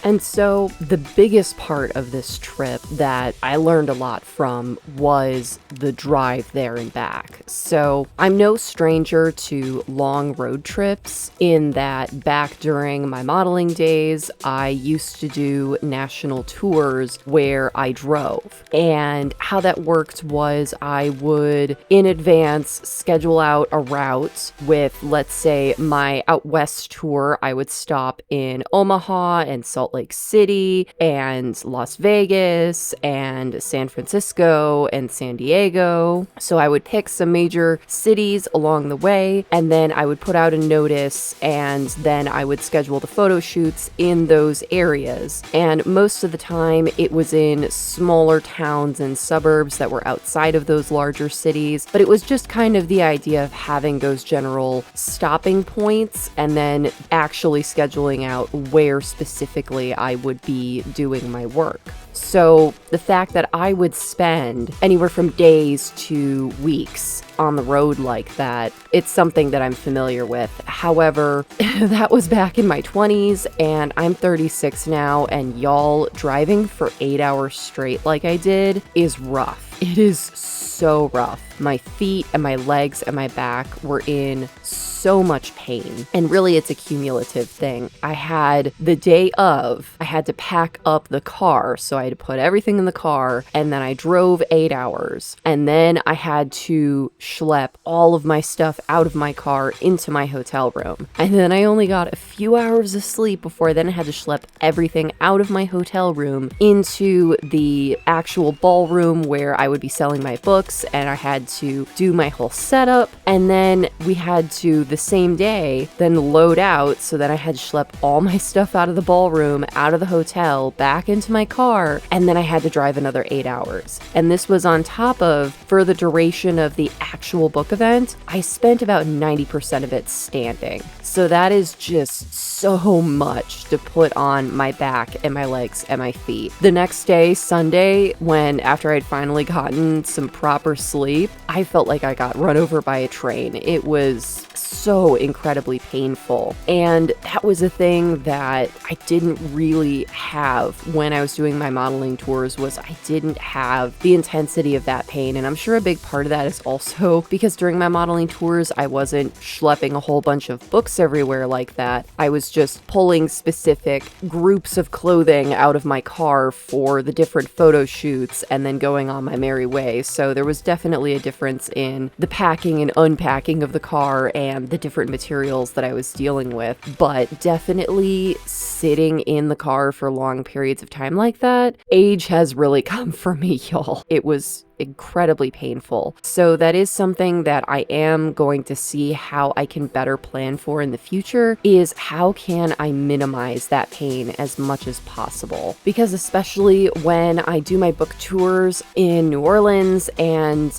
And so the biggest part of this trip that I learned a lot from was the drive there and back. So I'm no stranger to long road trips, in that back during my modeling days, I used to do national tours where I drove. And how that worked was I would, in advance, schedule out a route with, let's say, my out west tour. I would stop in Omaha and Salt Lake Lake City and Las Vegas and San Francisco and San Diego. So I would pick some major cities along the way, and then I would put out a notice, and then I would schedule the photo shoots in those areas. And most of the time it was in smaller towns and suburbs that were outside of those larger cities, but it was just kind of the idea of having those general stopping points and then actually scheduling out where specifically I would be doing my work. So the fact that I would spend anywhere from days to weeks on the road like that, it's something that I'm familiar with. However, that was back in my 20s, and I'm 36 now, and y'all, driving for 8 hours straight like I did is rough. It is so rough. My feet and my legs and my back were in so much pain. And really, it's a cumulative thing. I had the day of, I had to pack up the car. So I had to put everything in the car, and then I drove 8 hours. And then I had to schlep all of my stuff out of my car into my hotel room. And then I only got a few hours of sleep before then I had to schlep everything out of my hotel room into the actual ballroom where I would be selling my books, and I had to do my whole setup. And then we had to, the same day, then load out, so that I had to schlep all my stuff out of the ballroom, out of the hotel, back into my car, and then I had to drive another 8 hours. And this was on top of, for the duration of the actual book event, I spent about 90% of it standing. So that is just so much to put on my back and my legs and my feet. The next day, Sunday, after I'd finally gotten some proper sleep, I felt like I got run over by a train. It was so incredibly painful. And that was a thing that I didn't really have when I was doing my modeling tours, was I didn't have the intensity of that pain. And I'm sure a big part of that is also because during my modeling tours, I wasn't schlepping a whole bunch of books everywhere like that. I was just pulling specific groups of clothing out of my car for the different photo shoots and then going on my merry way. So there was definitely a difference in the packing and unpacking of the car and the different materials that I was dealing with. But definitely sitting in the car for long periods of time like that, age has really come for me, y'all. It was incredibly painful. So that is something that I am going to see how I can better plan for in the future, is how can I minimize that pain as much as possible? Because especially when I do my book tours in New Orleans and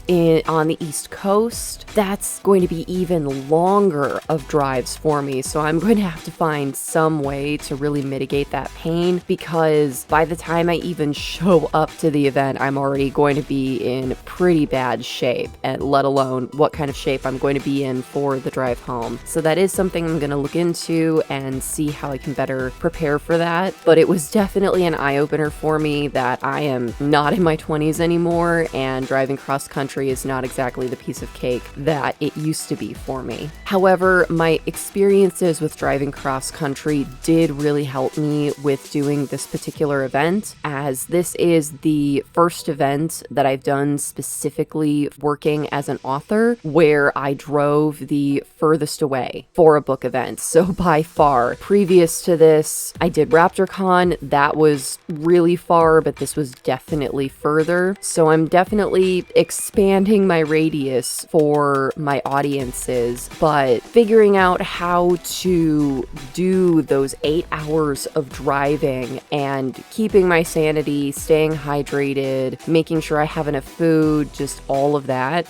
on the East Coast, that's going to be even longer of drives for me. So I'm going to have to find some way to really mitigate that pain, because by the time I even show up to the event, I'm already going to be in pretty bad shape, and let alone what kind of shape I'm going to be in for the drive home. So that is something I'm going to look into and see how I can better prepare for that. But it was definitely an eye-opener for me that I am not in my 20s anymore, and driving cross country is not exactly the piece of cake that it used to be for me. However, my experiences with driving cross country did really help me with doing this particular event, as this is the first event that I've done specifically working as an author where I drove the furthest away for a book event. So by far, previous to this, I did RaptorCon. That was really far, but this was definitely further. So I'm definitely expanding my radius for my audiences, but figuring out how to do those 8 hours of driving and keeping my sanity, staying hydrated, making sure I have enough food, just all of that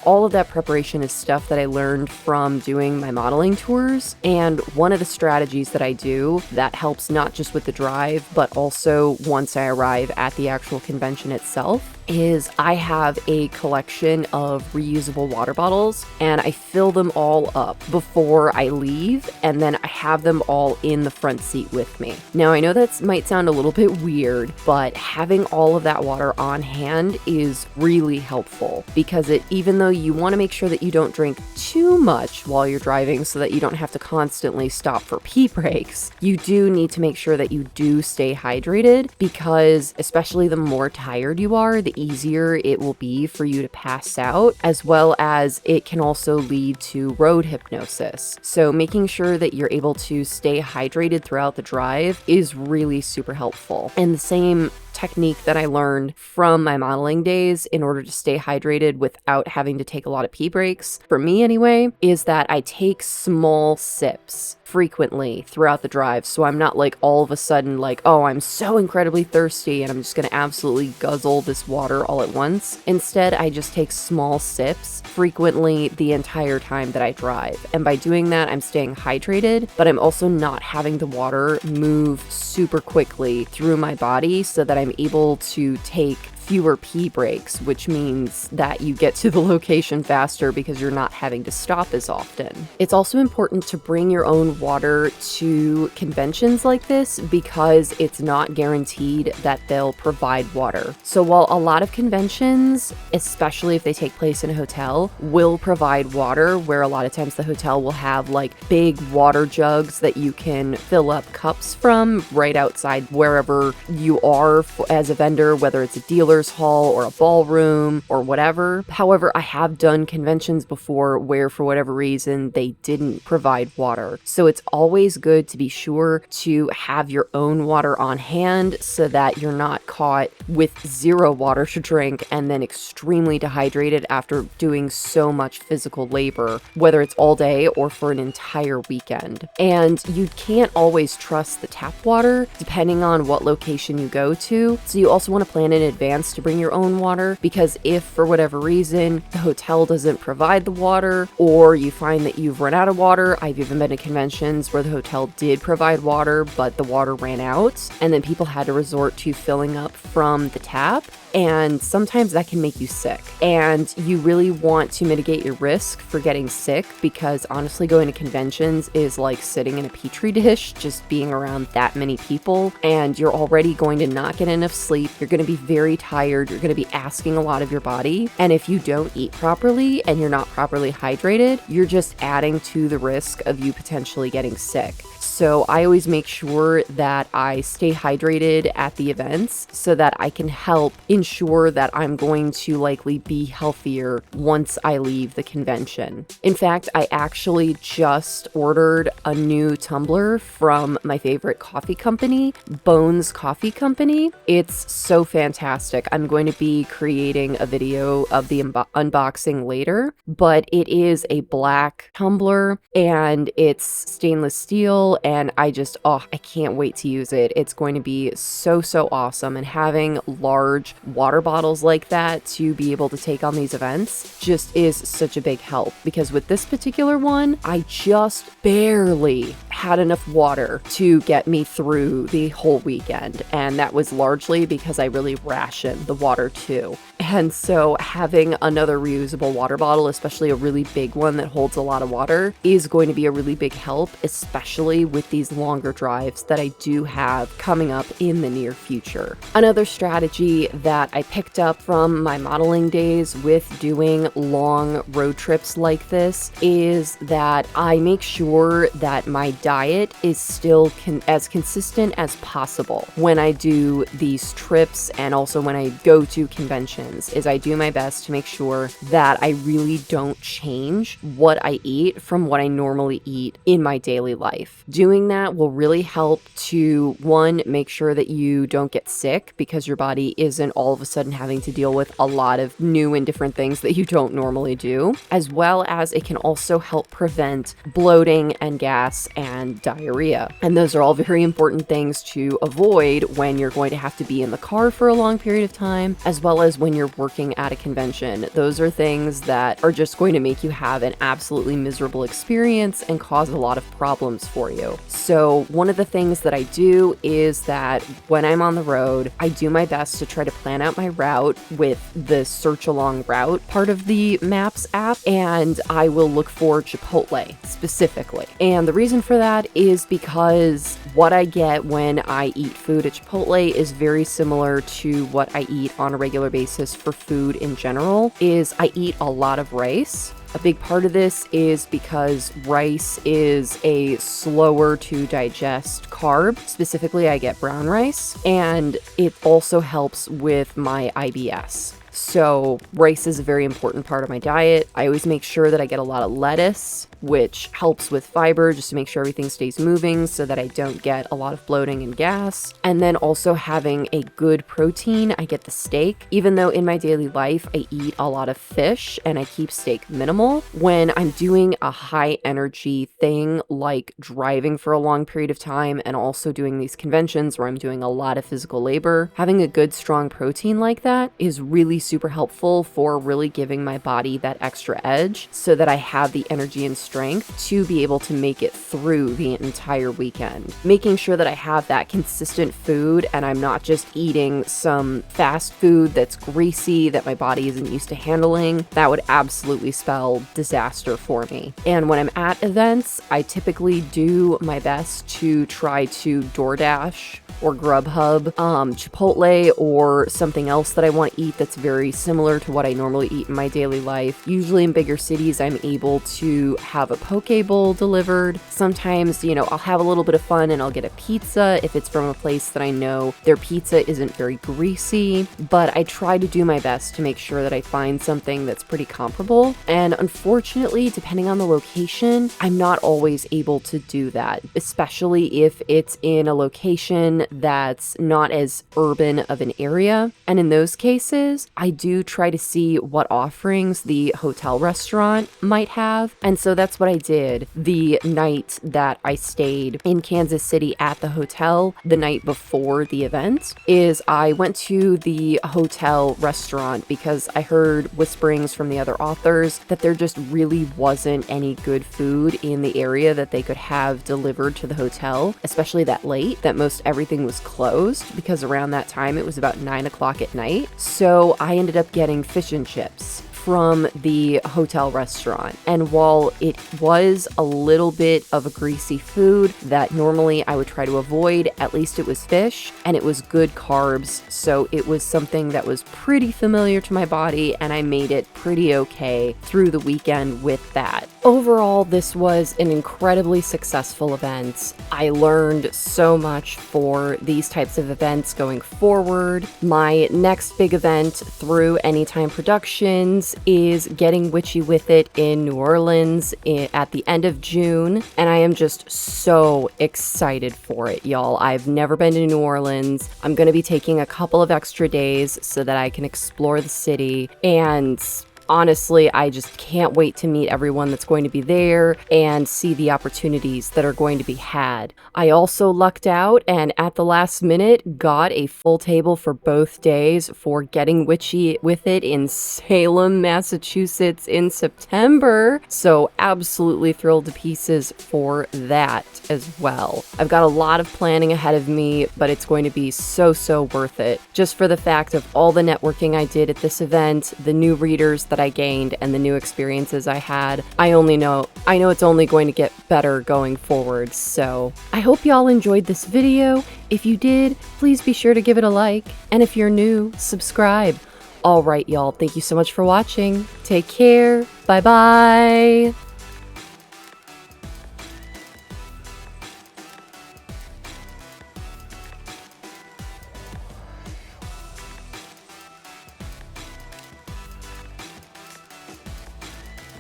preparation is stuff that I learned from doing my modeling tours. And one of the strategies that I do that helps not just with the drive, but also once I arrive at the actual convention itself, is I have a collection of reusable water bottles, and I fill them all up before I leave, and then I have them all in the front seat with me. Now, I know that might sound a little bit weird, but having all of that water on hand is really helpful, because even though you want to make sure that you don't drink too much while you're driving so that you don't have to constantly stop for pee breaks, you do need to make sure that you do stay hydrated, because especially the more tired you are, the easier it will be for you to pass out, as well as it can also lead to road hypnosis. So making sure that you're able to stay hydrated throughout the drive is really super helpful. And the same technique that I learned from my modeling days in order to stay hydrated without having to take a lot of pee breaks, for me anyway, is that I take small sips frequently throughout the drive. So I'm not like all of a sudden like, oh, I'm so incredibly thirsty and I'm just going to absolutely guzzle this water all at once. Instead, I just take small sips frequently the entire time that I drive. And by doing that, I'm staying hydrated, but I'm also not having the water move super quickly through my body so that I'm able to take fewer pee breaks, which means that you get to the location faster because you're not having to stop as often. It's also important to bring your own water to conventions like this because it's not guaranteed that they'll provide water. So while a lot of conventions, especially if they take place in a hotel, will provide water, where a lot of times the hotel will have like big water jugs that you can fill up cups from right outside wherever you are as a vendor, whether it's a dealer's hall or a ballroom or whatever. However, I have done conventions before where for whatever reason they didn't provide water. So it's always good to be sure to have your own water on hand so that you're not caught with zero water to drink and then extremely dehydrated after doing so much physical labor, whether it's all day or for an entire weekend. And you can't always trust the tap water depending on what location you go to. So you also want to plan in advance to bring your own water, because if for whatever reason the hotel doesn't provide the water or you find that you've run out of water, I've even been to conventions where the hotel did provide water but the water ran out and then people had to resort to filling up from the tap, and sometimes that can make you sick. And you really want to mitigate your risk for getting sick, because honestly going to conventions is like sitting in a petri dish, just being around that many people, and you're already going to not get enough sleep. You're going to be very tired. You're going to be asking a lot of your body. And if you don't eat properly and you're not properly hydrated, you're just adding to the risk of you potentially getting sick. So I always make sure that I stay hydrated at the events so that I can help ensure that I'm going to likely be healthier once I leave the convention. In fact, I actually just ordered a new tumbler from my favorite coffee company, Bones Coffee Company. It's so fantastic. I'm going to be creating a video of the unboxing later, but it is a black tumbler and it's stainless steel, and I can't wait to use it. It's going to be so awesome, and having large water bottles like that to be able to take on these events just is such a big help, because with this particular one, I just barely had enough water to get me through the whole weekend, and that was largely because I really rationed the water too. And so having another reusable water bottle, especially a really big one that holds a lot of water, is going to be a really big help, especially with these longer drives that I do have coming up in the near future. Another strategy that I picked up from my modeling days with doing long road trips like this is that I make sure that my diet is still as consistent as possible when I do these trips, and also when I go to conventions. Is I do my best to make sure that I really don't change what I eat from what I normally eat in my daily life. Doing that will really help to, one, make sure that you don't get sick because your body isn't all of a sudden having to deal with a lot of new and different things that you don't normally do, as well as it can also help prevent bloating and gas and diarrhea. And those are all very important things to avoid when you're going to have to be in the car for a long period of time, as well as when you're working at a convention. Those are things that are just going to make you have an absolutely miserable experience and cause a lot of problems for you. So one of the things that I do is that when I'm on the road, I do my best to try to plan out my route with the search along route part of the Maps app, and I will look for Chipotle specifically. And the reason for that is because what I get when I eat food at Chipotle is very similar to what I eat on a regular basis for food in general. Is I eat a lot of rice, A big part of this is because rice is a slower to digest carb. Specifically, I get brown rice, and it also helps with my IBS. So rice is a very important part of my diet. I always make sure that I get a lot of lettuce, which helps with fiber just to make sure everything stays moving so that I don't get a lot of bloating and gas. And then also having a good protein. I get the steak. Even though in my daily life I eat a lot of fish and I keep steak minimal, when I'm doing a high energy thing like driving for a long period of time and also doing these conventions where I'm doing a lot of physical labor, having a good strong protein like that is really super helpful for really giving my body that extra edge so that I have the energy and strength to be able to make it through the entire weekend. Making sure that I have that consistent food and I'm not just eating some fast food that's greasy that my body isn't used to handling, that would absolutely spell disaster for me. And when I'm at events, I typically do my best to try to DoorDash or Grubhub, Chipotle, or something else that I want to eat that's very similar to what I normally eat in my daily life. Usually in bigger cities, I'm able to have a poke bowl delivered. Sometimes, I'll have a little bit of fun and I'll get a pizza if it's from a place that I know their pizza isn't very greasy, but I try to do my best to make sure that I find something that's pretty comparable. And unfortunately, depending on the location, I'm not always able to do that, especially if it's in a location that's not as urban of an area. And in those cases, I do try to see what offerings the hotel restaurant might have. And so that's what I did the night that I stayed in Kansas City at the hotel the night before the event, is I went to the hotel restaurant because I heard whisperings from the other authors that there just really wasn't any good food in the area that they could have delivered to the hotel, especially that late, that most everything was closed because around that time it was about 9 o'clock at night. So I ended up getting fish and chips from the hotel restaurant. And while it was a little bit of a greasy food that normally I would try to avoid, at least it was fish and it was good carbs. So it was something that was pretty familiar to my body and I made it pretty okay through the weekend with that. Overall, this was an incredibly successful event. I learned so much for these types of events going forward. My next big event through Anytime Productions is Getting Witchy with It in New Orleans at the end of June, and I am just so excited for it, y'all. I've never been to New Orleans. I'm going to be taking a couple of extra days so that I can explore the city, and honestly, I just can't wait to meet everyone that's going to be there and see the opportunities that are going to be had. I also lucked out and at the last minute got a full table for both days for Getting Witchy with It in Salem, Massachusetts in September. So absolutely thrilled to pieces for that as well. I've got a lot of planning ahead of me, but it's going to be so worth it. Just for the fact of all the networking I did at this event, the new readers that I gained and the new experiences I had, I know it's only going to get better going forward. So I hope y'all enjoyed this video. If you did, please be sure to give it a like. And if you're new, subscribe. All right, y'all. Thank you so much for watching. Take care. Bye-bye.